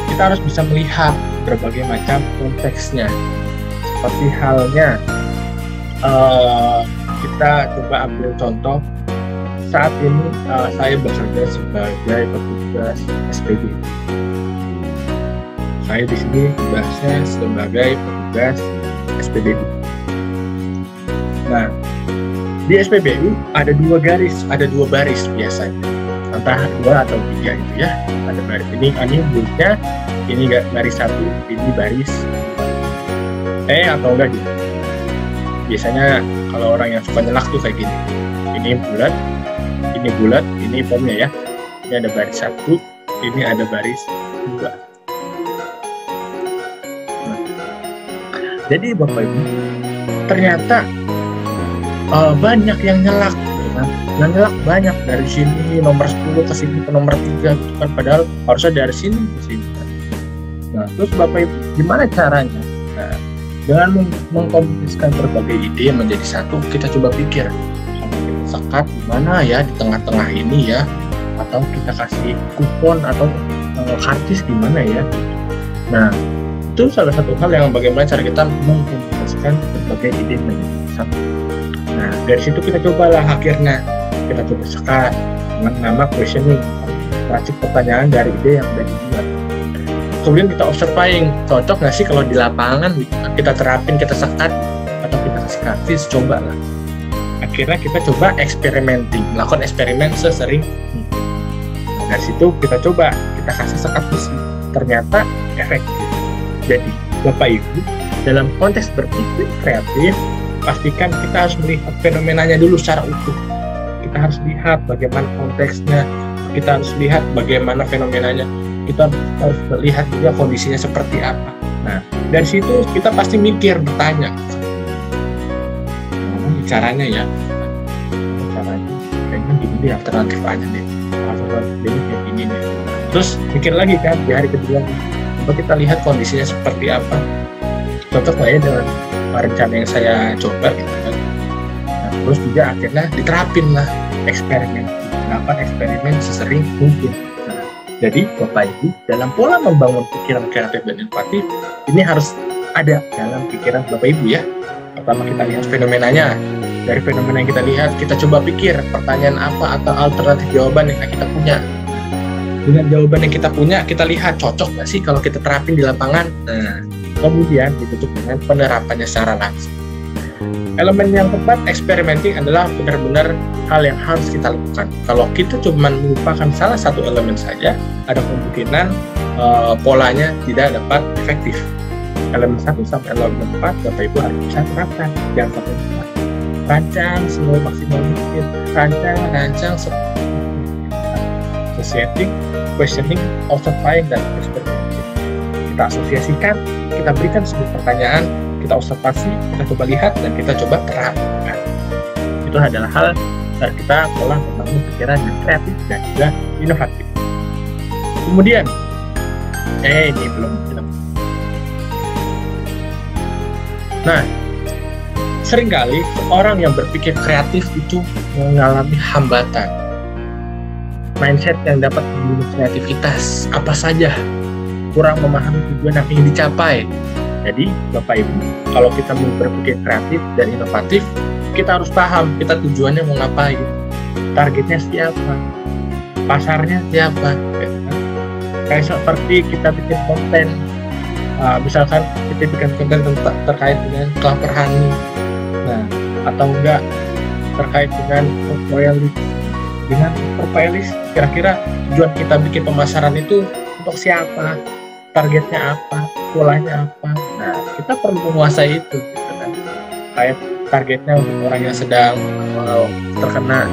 Kita harus bisa melihat berbagai macam konteksnya. Seperti halnya, kita coba ambil contoh. Saat ini saya bekerja sebagai petugas SPB. Saya di sini tugasnya sebagai petugas SPBU. Nah, di SPBU ada 2 baris biasanya. Entah 2 atau 3 itu ya. Ada baris ini bulutnya, ini baris 1, ini baris 2. Atau enggak gitu. Biasanya kalau orang yang suka nyelak tuh kayak gini. Ini bulat, ini formnya ya. Ini ada baris 1, ini ada baris 2. Nah, jadi Bapak Ibu, ternyata banyak yang nyelak, gitu kan? Yang nyelak banyak dari sini nomor 10 ke sini ke nomor 3 gitu kan, padahal harusnya dari sini ke sini. Nah, terus Bapak Ibu, gimana caranya? Nah, dengan mengkombinasikan berbagai ide menjadi satu, kita coba pikir, kalau kita sekat di mana ya di tengah-tengah ini ya, atau kita kasih kupon atau karcis di mana ya. Nah, itu salah satu hal yang bagaimana cara kita mengkombinasikan berbagai ide menjadi satu. Nah, dari situ kita cobalah akhirnya kita coba sekat dengan nama questioning, racik pertanyaan dari ide yang sudah dibuat. Kemudian kita observing, cocok nggak sih kalau di lapangan kita terapin, kita sekat atau kita kasih karcis, cobalah. Akhirnya kita coba experimenting, melakukan eksperimen sesering mungkin. Dari situ kita coba, kita kasih sekat besi, ternyata efektif. Jadi Bapak Ibu, dalam konteks berpikir kreatif, pastikan kita harus melihat fenomenanya dulu secara utuh. Kita harus lihat bagaimana konteksnya, kita harus lihat bagaimana fenomenanya, kita harus melihat juga kondisinya seperti apa. Nah, dari situ kita pasti mikir, bertanya, gimana caranya ya? Caranya kayaknya gini deh, alternatif aja deh. Alternatif kayak gini deh. Terus mikir lagi kan di hari kedua, coba kita lihat kondisinya seperti apa. Cocok nggak ya dengan rencana yang saya coba gitu kan. Nah, terus juga akhirnya diterapin lah eksperimen, melakukan eksperimen sesering mungkin. Nah, jadi Bapak Ibu, dalam pola membangun pikiran kreatif dan inovatif ini harus ada dalam pikiran Bapak Ibu ya. Pertama kita lihat fenomenanya. Dari fenomena yang kita lihat, kita coba pikir pertanyaan apa atau alternatif jawaban yang kita punya. Dengan jawaban yang kita punya, kita lihat cocok nggak sih kalau kita terapin di lapangan. Nah, kemudian ditutup dengan penerapannya secara langsung. Elemen yang tepat experimenting adalah benar-benar hal yang harus kita lakukan. Kalau kita cuma melupakan salah satu elemen saja, ada kemungkinan polanya tidak dapat efektif. Elemen 1 sampai elemen 4 Bapak Ibu harus bisa terapkan, jangan sampai lupa. Rancang semua maksimal mungkin, rancang associating, questioning, observing, dan experimenting. Kita asosiasikan, kita berikan sebuah pertanyaan, kita observasi, kita coba lihat, dan kita coba terapkan. Itu adalah hal dari kita pola membangun pikiran yang kreatif dan juga inovatif. Kemudian, ini belum. Nah, seringkali orang yang berpikir kreatif itu mengalami hambatan. Mindset yang dapat membunuh kreativitas, apa saja, kurang memahami tujuan yang ingin dicapai. Jadi, Bapak Ibu, kalau kita mau berpikir kreatif dan inovatif, kita harus paham kita tujuannya mau ngapain, targetnya siapa, pasarnya siapa. Kayak seperti kita bikin konten, misalkan kita bikin konten terkait dengan kelapar honey, nah, atau enggak terkait dengan profilis, kira-kira tujuan kita bikin pemasaran itu untuk siapa, targetnya apa, polanya apa. Nah, kita perlu menguasai itu gitu kan. Kayak targetnya untuk orang yang sedang terkena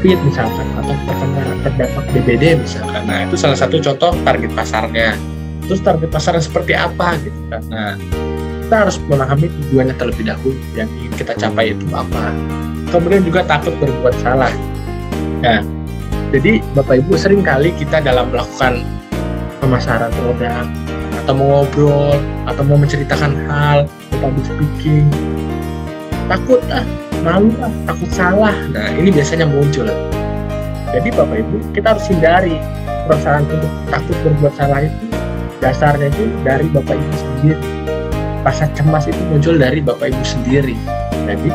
COVID misalkan, atau terdampak DBD misalkan. Nah, itu salah satu contoh target pasarnya. Terus target pasarnya seperti apa gitu kan. Nah, kita harus memahami tujuannya terlebih dahulu, yang ingin kita capai itu apa. Kemudian juga takut berbuat salah. Nah, jadi Bapak Ibu, sering kali kita dalam melakukan pemasaran produk, atau mau ngobrol, atau mau menceritakan hal, public speaking, takut malu takut salah. Nah, ini biasanya muncul. Jadi Bapak Ibu, kita harus hindari perasaan untuk takut berbuat salah itu. Dasarnya itu dari Bapak Ibu sendiri. Rasa cemas itu muncul dari Bapak Ibu sendiri. Jadi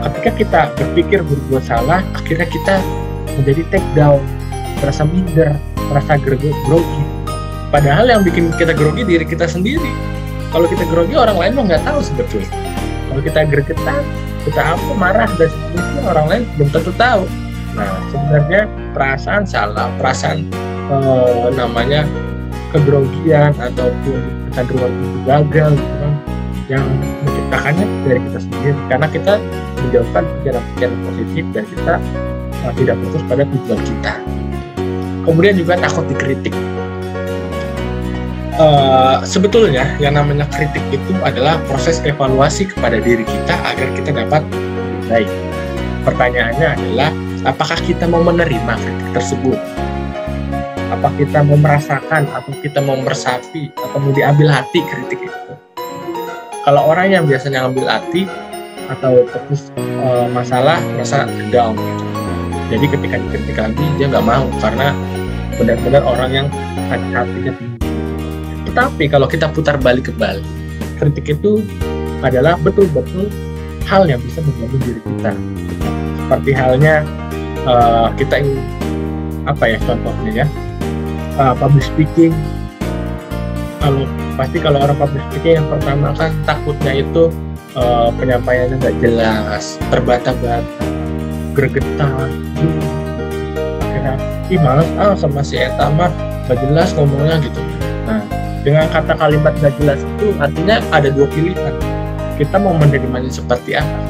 ketika kita berpikir berbuat salah, akhirnya kita menjadi take down, merasa minder, merasa grogi. Padahal yang bikin kita grogi diri kita sendiri. Kalau kita grogi, orang lain mah nggak tahu sebetulnya. Kalau kita gregetan, kita apa, marah, dan seterusnya, orang lain belum tentu tahu. Nah, sebenarnya perasaan salah, perasaan kegrogian ataupun kecenderungan untuk gagal gitu kan, yang menciptakannya dari kita sendiri karena kita menjauhkan pikiran-pikiran positif dan kita tidak fokus pada tujuan kita. Kemudian juga takut dikritik. Sebetulnya yang namanya kritik itu adalah proses evaluasi kepada diri kita agar kita dapat lebih baik. Pertanyaannya adalah, apakah kita mau menerima kritik tersebut? Apa kita mau merasakan atau kita mau meresapi atau mau diambil hati kritik itu? Kalau orang yang biasanya ambil hati atau fokus masalah merasa down gitu. Jadi ketika dikritik lagi dia nggak mau karena benar-benar orang yang hatinya tinggi. Tetapi kalau kita putar balik kembali, kritik itu adalah betul-betul hal yang bisa membangun diri kita. Seperti halnya kita ingin contohnya public speaking. Kalau orang public speaking yang pertama kan takutnya itu penyampaiannya nggak jelas, terbata-bata, gregetan, akhirnya males sama si Eta mah nggak jelas ngomongnya gitu. Nah, dengan kata kalimat nggak jelas itu artinya ada dua pilihan. Kita mau menerimanya seperti apa?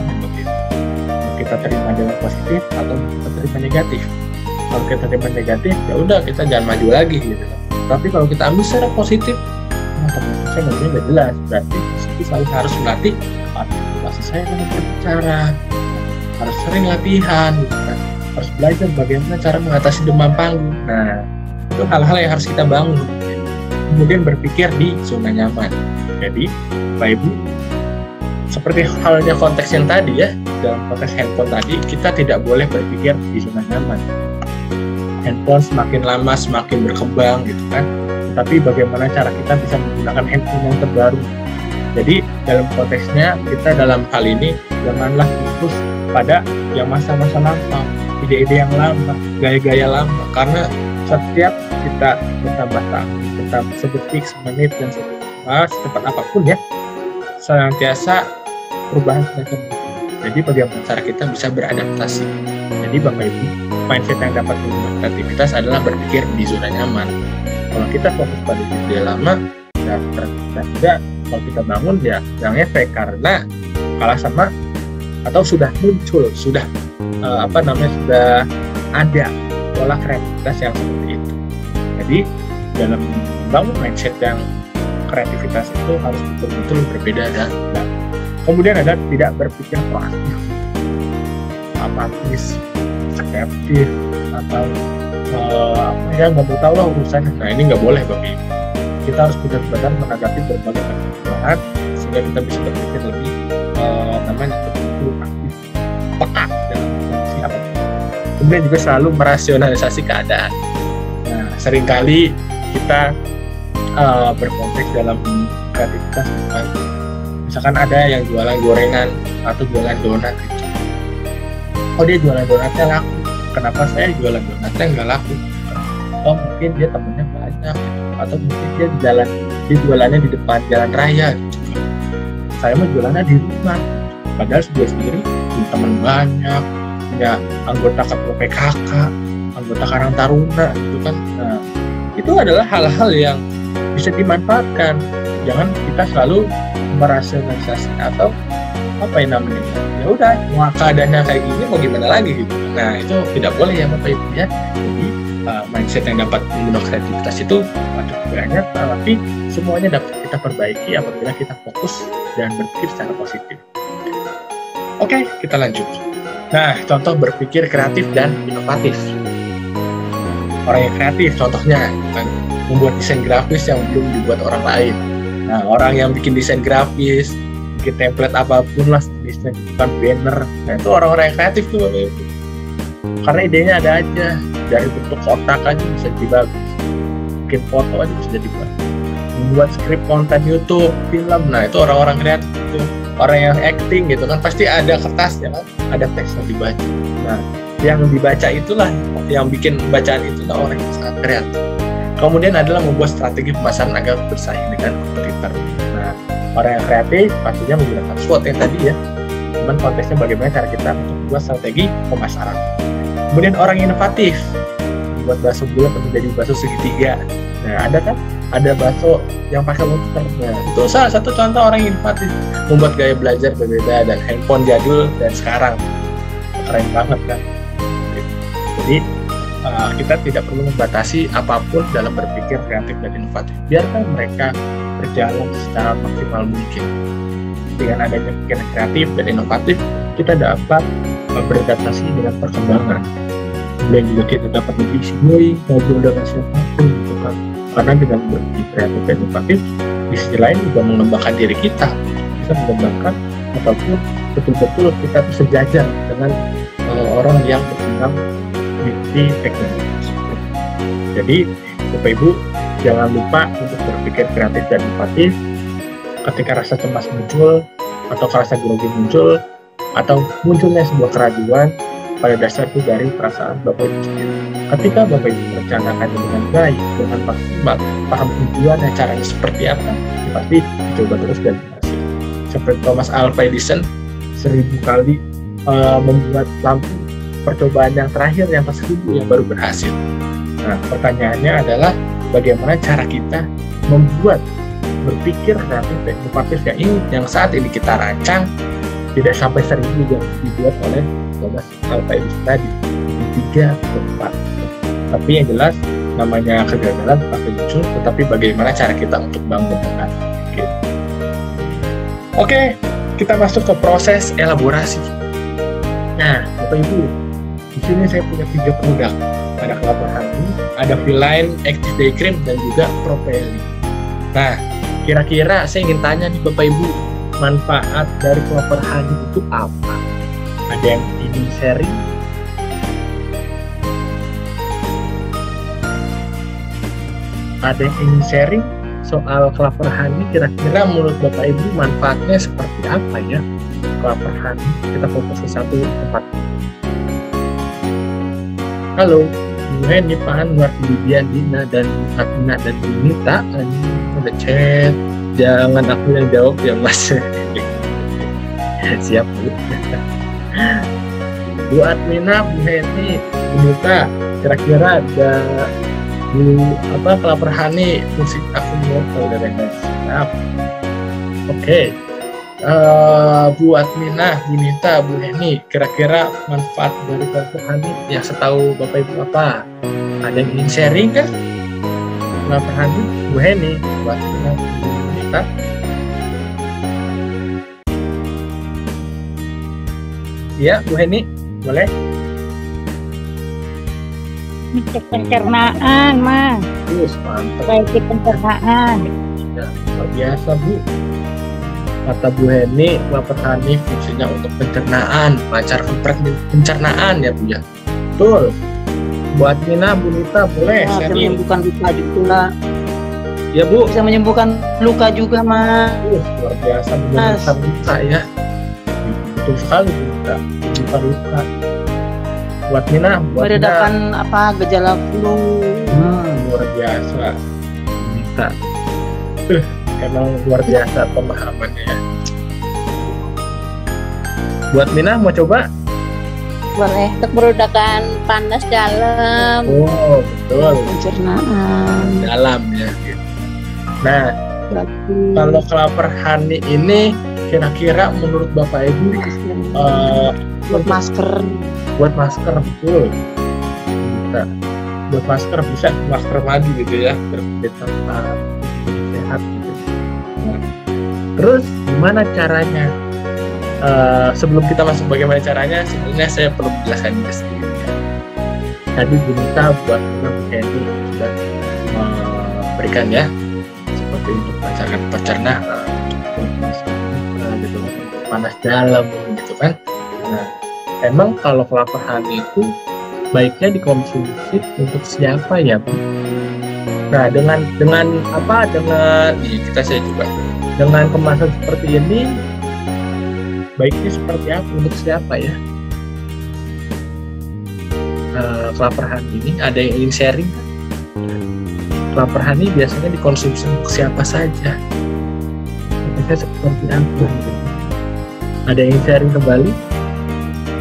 Kita terima dengan positif atau kita terima negatif. Kalau kita terima negatif, ya udah kita jangan maju lagi gitu. Tapi kalau kita ambil secara positif, saya ngomongnya nggak jelas, berarti kita selalu harus melatih artikulasi saya dalam berbicara, harus sering latihan, gitu kan. Harus belajar bagaimana cara mengatasi demam panggung. Nah, itu hal-hal yang harus kita bangun. Kemudian berpikir di zona nyaman. Jadi, Bapak Ibu, seperti halnya konteks yang tadi ya, dalam konteks handphone tadi, kita tidak boleh berpikir di zona nyaman. Handphone semakin lama semakin berkembang gitu kan. Tapi bagaimana cara kita bisa menggunakan handphone yang terbaru. Jadi dalam konteksnya kita dalam hal ini janganlah fokus pada yang masa-masa lampau, ide-ide yang lama, gaya-gaya lama, karena setiap kita bertambah tahun, bertambah sedetik, semenit dan secepat apapun ya, senantiasa perubahan semacam itu. Jadi bagaimana cara kita bisa beradaptasi. Jadi Bapak Ibu, mindset yang dapat membuat kreativitas adalah berpikir di zona nyaman. Kalau kita fokus pada ide lama, ya tidak. Kalau kita bangun ya jangan efek karena kalah sama atau sudah muncul, sudah sudah ada pola kreativitas yang seperti itu. Jadi dalam membangun mindset yang kreativitas itu harus betul-betul berbeda dan kemudian ada tidak berpikir proaktif, apatis, skeptis atau nggak mau tahu lah urusannya. Nah ini nggak boleh Bapak Ibu. Kita harus benar-benar menanggapi berbagai permasalahan sehingga kita bisa berpikir lebih betul-betul aktif, peka dalam kondisi apapun. Kemudian juga selalu merasionalisasi keadaan. Nah seringkali kita berkonteks dalam kreativitas, misalkan ada yang jualan gorengan atau jualan donat gitu. Oh dia jualan donatnya laku, kenapa saya jualan donatnya nggak laku? Oh mungkin dia temennya banyak gitu. Atau mungkin dia jualannya di depan jalan raya gitu. Saya mah jualannya di rumah, padahal dia sendiri punya teman banyak, punya anggota ketua PKK, anggota Karang Taruna gitu kan. Nah itu adalah hal-hal yang bisa dimanfaatkan. Jangan kita selalu merasionalisasi atau ya udah mau keadaannya kayak gini mau gimana lagi gitu. Nah itu tidak boleh ya Bapak Ibu ya. Jadi mindset yang dapat membunuh kreativitas itu ada banyak, tapi semuanya dapat kita perbaiki apabila kita fokus dan berpikir secara positif. Oke, kita lanjut. Nah, contoh berpikir kreatif dan inovatif. Orang yang kreatif contohnya kan membuat desain grafis yang belum dibuat orang lain. Nah, orang yang bikin desain grafis, bikin template apapun lah, desain bukan banner. Nah, itu orang-orang yang kreatif tuh Bapak Ibu. Karena idenya ada aja, dari bentuk kotak aja bisa jadi bagus, bikin foto aja bisa jadi bagus, membuat skrip konten YouTube, film. Nah, itu orang-orang kreatif itu. Orang yang acting gitu kan pasti ada kertasnya kan, ada teks yang dibaca. Nah, yang dibaca itulah, yang bikin bacaan itulah orang yang sangat kreatif. Kemudian adalah membuat strategi pemasaran agar bersaing dengan kompetitor. Nah, orang yang kreatif pastinya menggunakan SWOT yang tadi ya. Cuman konteksnya bagaimana cara kita untuk membuat strategi pemasaran. Kemudian orang inovatif, membuat bakso bulat menjadi bakso segitiga. Nah, ada kan? Ada bakso yang pakai muter. Nah, itu salah satu contoh orang yang inovatif, membuat gaya belajar berbeda dan handphone jadul dan sekarang. Keren banget kan? Jadi kita tidak perlu membatasi apapun dalam berpikir kreatif dan inovatif. Biarkan mereka berjalan secara maksimal mungkin. Dengan adanya pikiran kreatif dan inovatif, kita dapat beradaptasi dengan perkembangan. Kemudian juga kita dapat diisi ngobrol dengan siapapun, gitu kan. Karena dengan berpikir kreatif dan inovatif, di sisi lain juga mengembangkan diri kita, bisa mengembangkan ataupun betul-betul kita sejajar dengan orang yang berkembang di teknologi. Jadi, Bapak Ibu, jangan lupa untuk berpikir kreatif dan inovatif. Ketika rasa cemas muncul, atau rasa grogi muncul, atau munculnya sebuah keraguan, pada dasarnya dari perasaan Bapak Ibu sendiri. Ketika Bapak Ibu merencanakan dengan baik, dengan maksimal, paham tujuannya, caranya seperti apa, pasti coba terus dan berhasil. Seperti Thomas Alva Edison 1000 kali membuat lampu, percobaan yang terakhir yang ke-1000 yang baru berhasil. Nah, pertanyaannya adalah bagaimana cara kita membuat berpikir kreatif dan inovatif yang saat ini kita rancang tidak sampai 1000 yang dibuat oleh Thomas Alva Edison tadi, 3 atau 4. Tapi yang jelas namanya kegagalan pasti muncul, tetapi bagaimana cara kita untuk bangun dengan Oke, kita masuk ke proses elaborasi. Nah, Bapak Ibu, di sini saya punya 3 produk. Ada kelapa honey, ada Feline Active Day Cream, dan juga Propelli. Nah, kira-kira saya ingin tanya nih Bapak Ibu, manfaat dari kelapa honey itu apa? Ada yang ingin sharing? Ada yang ingin sharing soal kelapa honey? Kira-kira menurut Bapak Ibu manfaatnya seperti apa ya? Kelapa honey, kita fokus ke satu tempat. Halo, gue nih Pan, Wardian, Dina, dan Atina, dan Dinita. Ada chat, jangan aku yang jawab ya Mas. Siap Bu. Bu Admina, Bu Heni, Bu Nita, kira-kira ada kelapa honey fungsi akun motor dari siap. Oke. Bu Admina, Bu Nita, Bu Heni, kira-kira manfaat dari kelapa honey yang setahu Bapak Ibu apa? Ada yang ingin sharing kan? Kelapa honey, Bu Heni, Bu Admina, Bu Nita. Ya, Bu Heni, boleh? Untuk pencernaan, Mas. Terus, mantap. Baik pencernaan. Ya, luar biasa, Bu. Kata Bu Heni, kelapa honey fungsinya untuk pencernaan, lancar pencernaan ya Bu ya. Betul. Buat Nina, Bu Nita, boleh Bisa sharing. menyembuhkan luka juga. Ya Bu. Bisa menyembuhkan luka juga, Mas. Luar biasa menyembuhkan luka ya. Betul sekali Bu Nita, menyembuhkan luka. Buat Nina, Meredakan gejala flu. Luar biasa Bu Nita. Emang luar biasa pemahamannya ya. Buat Mina mau coba? Boleh, untuk meredakan panas dalam. Oh betul, Pencernaan. dalam ya. Nah, kalau kelapa honey ini kira-kira menurut Bapak Ibu Buat masker. buat masker betul. Bisa. Buat masker bisa masker mandi gitu ya, biar tetap sehat gitu. Terus gimana caranya? Sebelum kita masuk bagaimana caranya, sebenarnya saya perlu menjelaskan ini sedikit ya. Tadi Bu Nita buat Bu Heni sudah memberikan ya, seperti untuk melancarkan pencernaan, gitu, panas dalam gitu kan. Nah, emang kalau kelapa honey itu baiknya dikonsumsi untuk siapa ya Bu? Nah, dengan kita saya juga dengan kemasan seperti ini, baiknya seperti apa untuk siapa ya? Kelapa honey ini ada yang ingin sharing? Kelapa honey biasanya dikonsumsi untuk siapa saja? Biasanya seperti apa? Ada yang ingin sharing kembali?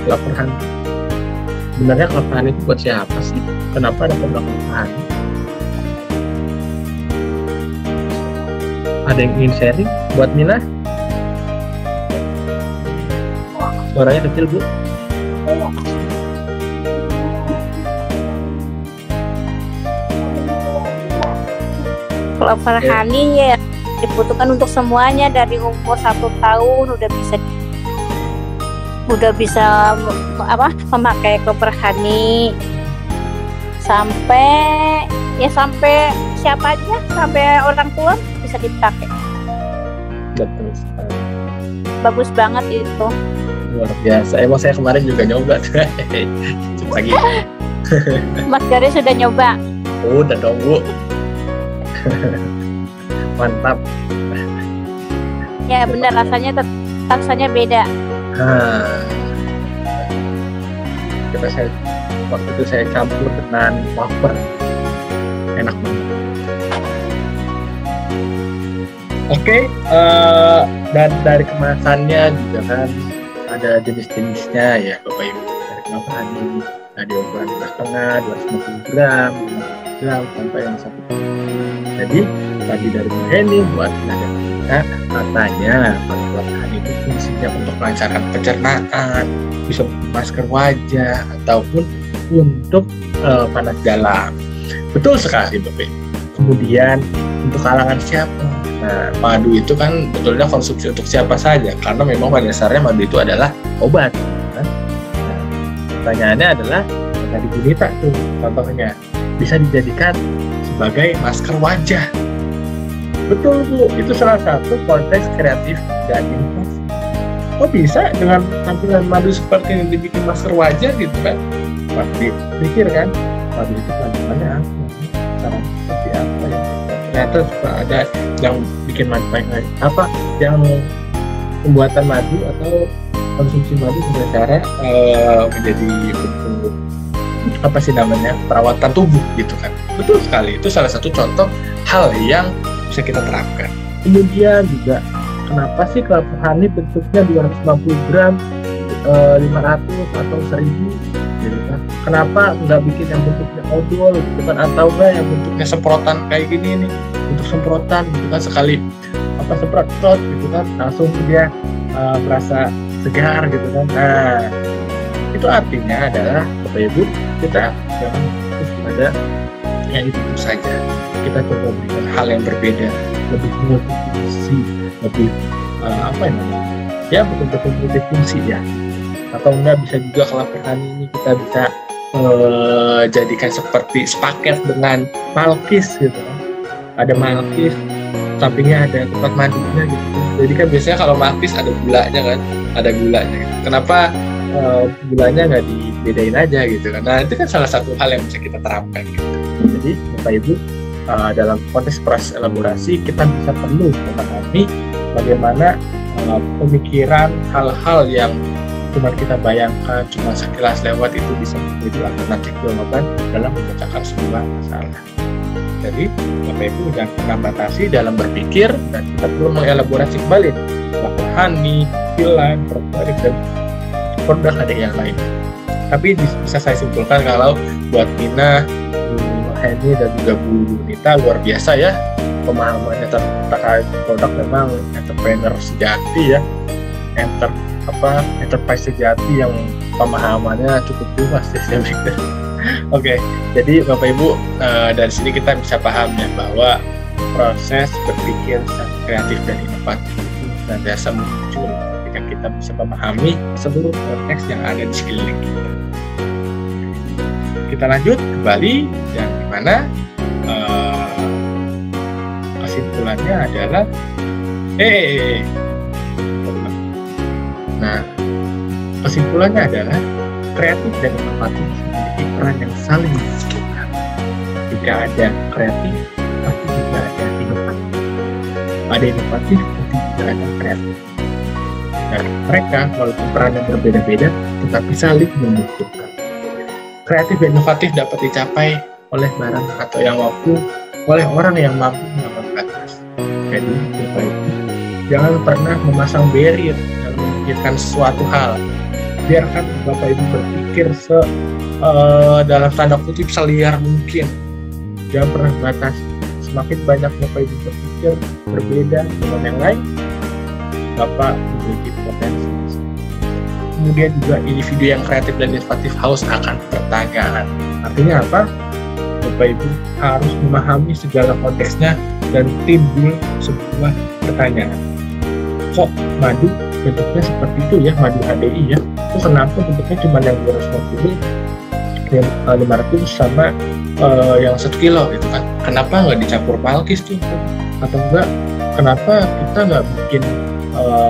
Kelapa honey. Sebenarnya kelapa honey itu buat siapa sih? Kenapa ada kelapa honey? Ada yang ingin sharing buat Mina? Suaranya kecil, Bu. Kalau Farhani ya dibutuhkan untuk semuanya, dari umur 1 tahun udah bisa memakai Clover Honey sampai siapa aja, sampai orang tua bisa dipakai. Betul sekali. Bagus banget itu. Luar biasa. Emang saya kemarin juga nyoba tuh. Lagi. Mas Gary sudah nyoba? Udah dong, Bu. Mantap. Ya benar, rasanya beda. Waktu itu saya campur dengan wafer, enak banget. Oke, dan dari kemasannya juga kan ada jenis-jenisnya ya Bapak Ibu. Dari Clover Honey ada ukuran 2,5, 250 gram, 50 gram sampai yang 1 kg. Jadi tadi dari Bu Heni buat tenaga kita, katanya Clover Honey itu fungsinya untuk melancarkan pencernaan, bisa untuk masker wajah ataupun untuk panas dalam. Betul sekali Bapak Ibu. Kemudian untuk kalangan siapa? Nah, madu itu kan betulnya konsumsi untuk siapa saja, karena memang pada dasarnya madu itu adalah obat. Nah, pertanyaannya adalah tadi Bu Nita tuh contohnya bisa dijadikan sebagai masker wajah. Betul Bu, itu salah satu konteks kreatif dan inovasi. Oh bisa dengan tampilan madu seperti ini dibikin masker wajah gitu kan? Pasti pikir kan, madu itu tampilannya apa? Caranya seperti apa ya? Ternyata juga ada yang bikin madu apa? Yang pembuatan madu atau konsumsi madu dengan cara menjadi bentuk apa sih namanya, perawatan tubuh gitu kan? Betul sekali, itu salah satu contoh hal yang bisa kita terapkan. Kemudian juga kenapa sih Clover Honey bentuknya 250 gram, 500 atau 1000 gitu kan? Kenapa nggak bikin yang bentuknya odol gitu kan, atau nggak yang bentuknya semprotan kayak gini nih, untuk semprotan gitu kan, sekali semprot gitu kan langsung dia merasa segar gitu kan. Nah itu artinya adalah Bapak Ibu, kita jangan fokus pada yang itu saja, kita coba berikan hal yang berbeda, lebih multifungsi, lebih ya betul-betul multifungsi ya. Atau enggak bisa juga Clover Honey ini kita bisa jadikan seperti sepaket dengan malkis gitu kan. Ada malkis, sampingnya ada tempat mandinya gitu. Jadi kan biasanya kalau malkis ada gulanya kan, ada gulanya gitu. Kenapa gulanya nggak dibedain aja gitu kan? Nah itu kan salah satu hal yang bisa kita terapkan gitu. Jadi Bapak Ibu, dalam konteks proses elaborasi kita bisa perlu memahami bagaimana pemikiran hal-hal yang cuma kita bayangkan, cuma sekilas lewat itu bisa menjadi alternatif jawaban dalam memecahkan sebuah masalah. Jadi Bapak Ibu jangan pernah batasi dalam berpikir, dan kita perlu mengelaborasi kembali Clover Honey, Vilan, Propolis, dan produk ada yang lain. Tapi bisa saya simpulkan kalau buat Mina, Bu Heni, dan juga Bu Nita luar biasa ya pemahamannya terkait produk. Memang entrepreneur sejati ya, enterprise sejati yang pemahamannya cukup luas ya saya pikir. Oke, jadi Bapak Ibu, dari sini kita bisa paham ya bahwa proses berpikir kreatif dan inovatif itu senantiasa muncul ketika kita bisa memahami seluruh konteks yang ada di sekeliling kita. Kita lanjut kembali, yang dimana kesimpulannya adalah kesimpulannya adalah kreatif dan inovatif memiliki peran yang saling membutuhkan. Jika ada kreatif, pasti juga ada inovatif. Ada inovatif, pasti juga ada kreatif. Dan mereka walaupun peran yang berbeda-beda, tetapi saling membutuhkan. Kreatif dan inovatif dapat dicapai oleh barang atau yang mampu, oleh orang yang mampu melawan batas. Jadi, Bapak Ibu, jangan pernah memasang barrier dalam memikirkan sesuatu hal. Biarkan Bapak Ibu berpikir dalam tanda kutip seliar mungkin. Jangan pernah batas semakin banyak Bapak Ibu berpikir berbeda dengan yang lain, Bapak memiliki potensi. Kemudian juga individu yang kreatif dan inovatif haus akan pertanyaan. Artinya apa? Bapak Ibu harus memahami segala konteksnya dan timbul sebuah pertanyaan. Kok madu bentuknya seperti itu ya, madu HDI ya? Kok kenapa bentuknya cuma yang 250, yang 500 sama yang 1 kilo gitu kan? Kenapa nggak dicampur palkis tuh? Atau enggak, kenapa kita nggak bikin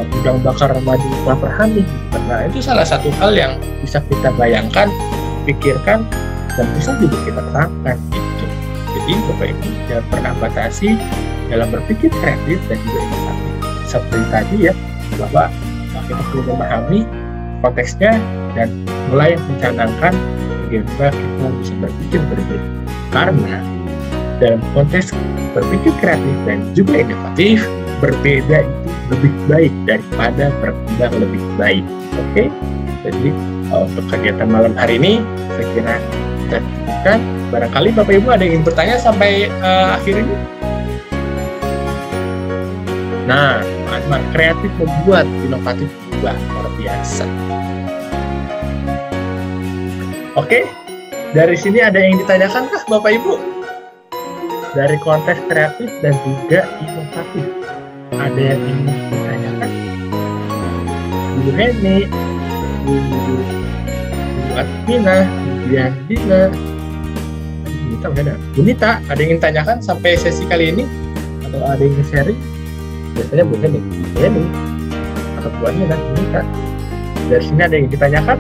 gudang bakar madu kelapa honey gitu? Nah, itu salah satu hal yang bisa kita bayangkan, pikirkan, dan bisa juga kita terapkan gitu. Jadi Bapak Ibu jangan pernah batasi dalam berpikir kreatif dan juga inovatif. Seperti tadi ya, bahwa kita perlu memahami konteksnya dan mulai mencanangkan bagaimana kita bisa berpikir berbeda. Karena dalam konteks berpikir kreatif dan juga inovatif, berbeda itu lebih baik daripada berkembang lebih baik. Oke? Jadi untuk kegiatan malam hari ini saya kira kita cukupkan. Barangkali Bapak Ibu ada yang ingin bertanya sampai akhir ini? Nah, teman-teman, kreatif membuat, inovatif berubah, luar biasa. Oke, dari sini ada yang ditanyakan kah Bapak Ibu? Dari konteks kreatif dan juga inovatif, ada yang ingin ditanyakan? Bu Heni, Bu Atmina, Bu Yandina, Bu Nita, ada yang ingin tanyakan sampai sesi kali ini? Atau ada yang ingin sharing? Biasanya Bu Heni, atau Bu Atmina, Bu Nita. Dari sini ada yang ditanyakan?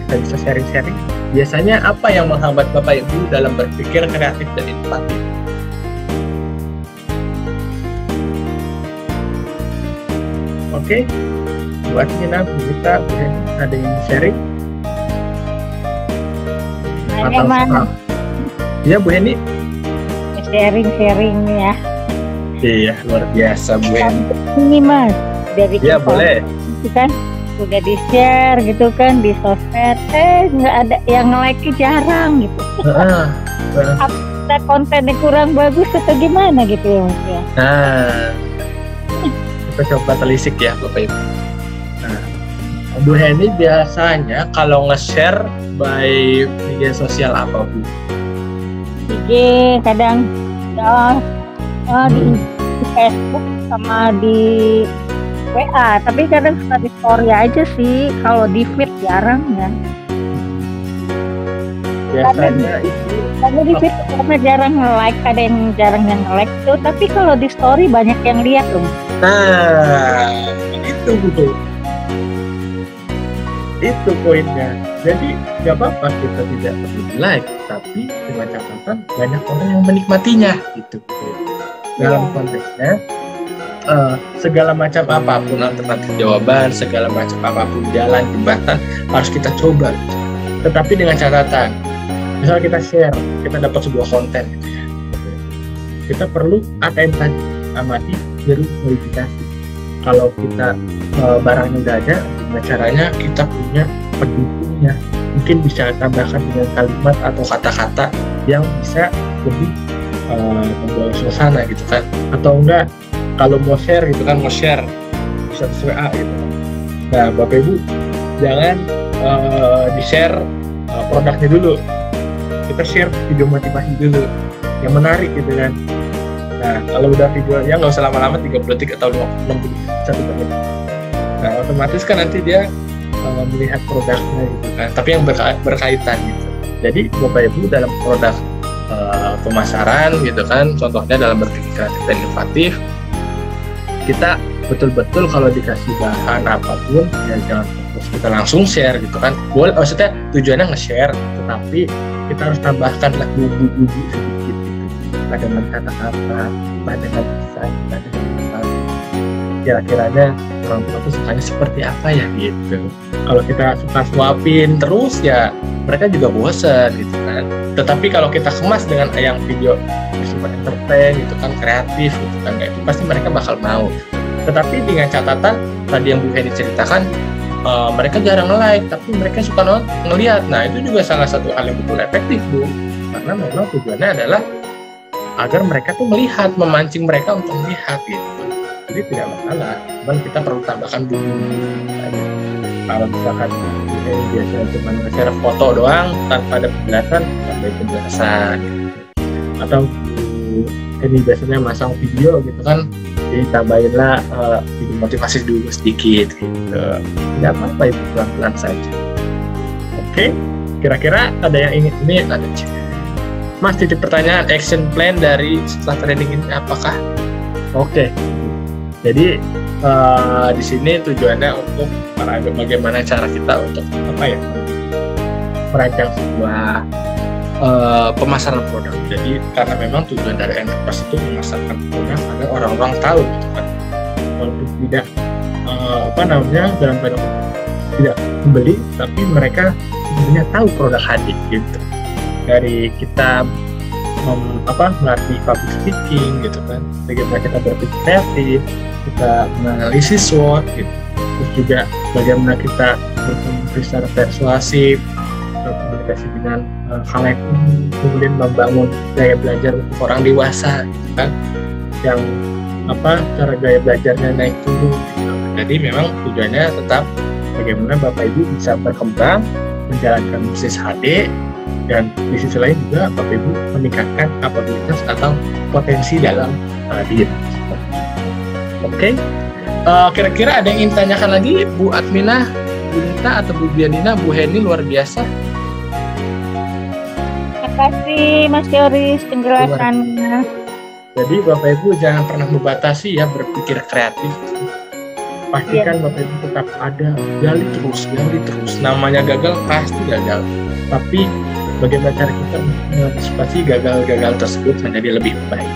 Kita bisa sharing-sharing. Biasanya apa yang menghambat Bapak Ibu dalam berpikir kreatif dan inovatif? Oke, buat Nina, Bu Nita, Bu Heni, ada yang sharing? Ada mana? Iya Bu Heni? Sharing ya. Iya, luar biasa Bu Heni. Ini Mas, dari Iya boleh. itu kan udah di-share gitu kan di sosmed, nggak ada yang nge-like, jarang gitu. Apa kontennya kurang bagus atau gimana gitu ya Mas ya? Nah, kita coba telisik ya Bapak Ibu. Nah, Bu Heni biasanya kalau nge-share by media sosial apa Bu? IG kadang di Facebook sama di WA, tapi kadang suka di story aja sih, kalau di feed jarang ya. Biasanya itu Karena di feed karena jarang nge-like, ada yang jarang yang nge-like tuh, tapi kalau di story banyak yang lihat loh. Nah, itu Bu. Itu poinnya. Jadi gak apa-apa kita tidak perlu like, tapi dengan catatan banyak orang yang menikmatinya gitu. Dalam konteksnya segala macam apapun alternatif jawaban, segala macam apapun jalan, jembatan harus kita coba gitu. Tetapi dengan catatan, misal kita share, kita dapat sebuah konten gitu ya, kita perlu tadi amati, baru verifikasi. Kalau kita barangnya udah ada, gimana caranya kita punya pendukungnya, mungkin bisa tambahkan dengan kalimat atau kata-kata yang bisa lebih membawa suasana gitu kan, atau enggak kalau mau share gitu kan, mau share bisa WA gitu. Nah Bapak Ibu jangan di-share produknya dulu, kita share video motivasi dulu yang menarik gitu kan. Nah kalau udah videonya nggak usah lama-lama, 30 detik atau 60 detik, 1 menit. Nah otomatis kan nanti dia melihat produknya gitu kan, tapi yang berkaitan gitu. Jadi Bapak Ibu dalam produk pemasaran gitu kan, contohnya dalam berpikir kreatif dan inovatif, kita betul-betul kalau dikasih bahan apapun ya jangan fokus kita langsung share gitu kan. Boleh, maksudnya tujuannya nge-share, tetapi kita harus tambahkan lah bumbu-bumbu sedikit gitu. Ada dengan kata-kata, ada dengan desain, ada dengan kira-kiranya orang tua tuh sukanya seperti apa ya gitu. Kalau kita suka suapin terus ya mereka juga bosan gitu kan. Tetapi kalau kita kemas dengan yang video bersifat entertain gitu kan, kreatif gitu kan, itu pasti mereka bakal mau. Tetapi dengan catatan tadi yang Bu Heni ceritakan, mereka jarang nge-like tapi mereka suka ngelihat. Nah itu juga salah satu hal yang betul efektif Bu, karena memang tujuannya adalah agar mereka tuh melihat, memancing mereka untuk melihat gitu. Jadi tidak masalah, cuman kita perlu tambahkan bumbu aja. Kalau misalkan ini biasanya cuma nge-share foto doang tanpa ada penjelasan, tambahin penjelasan gitu. Atau ini biasanya masang video gitu kan, jadi tambahinlah video motivasi dulu sedikit gitu. Tidak apa-apa, itu pelan-pelan saja. Oke, kira-kira ada yang ingin ini ada Mas, titip pertanyaan, action plan dari setelah training ini apakah? Oke. Jadi di sini tujuannya untuk bagaimana cara kita untuk merancang sebuah pemasaran produk. Jadi karena memang tujuan dari enterprise itu memasarkan produk agar orang-orang tahu gitu kan, walaupun tidak dalam produk tidak membeli, tapi mereka sebenarnya tahu produk hadir gitu. Dari kita melatih public speaking gitu kan, bagaimana kita berpikir kreatif, kita menganalisis SWOT gitu, terus juga bagaimana kita berkomunikasi secara persuasif, berkomunikasi dengan khalayak umum, kemudian membangun gaya belajar untuk orang dewasa gitu kan, yang cara gaya belajarnya naik turun gitu. Jadi memang tujuannya tetap bagaimana Bapak Ibu bisa berkembang menjalankan bisnis HD, dan di sisi lain juga Bapak Ibu meningkatkan kapabilitas atau potensi dalam diri. Oke. Kira-kira ada yang ingin tanyakan lagi, Bu Adminah, Bu Nita, atau Bu Bianina, Bu Heni, luar biasa. Terima kasih Mas Yoris penjelasannya. Jadi Bapak Ibu jangan pernah membatasi ya berpikir kreatif. Pastikan Bapak Ibu tetap ada, gali terus. Namanya gagal pasti gagal. Tapi bagaimana cara kita mengantisipasi gagal-gagal tersebut menjadi lebih baik.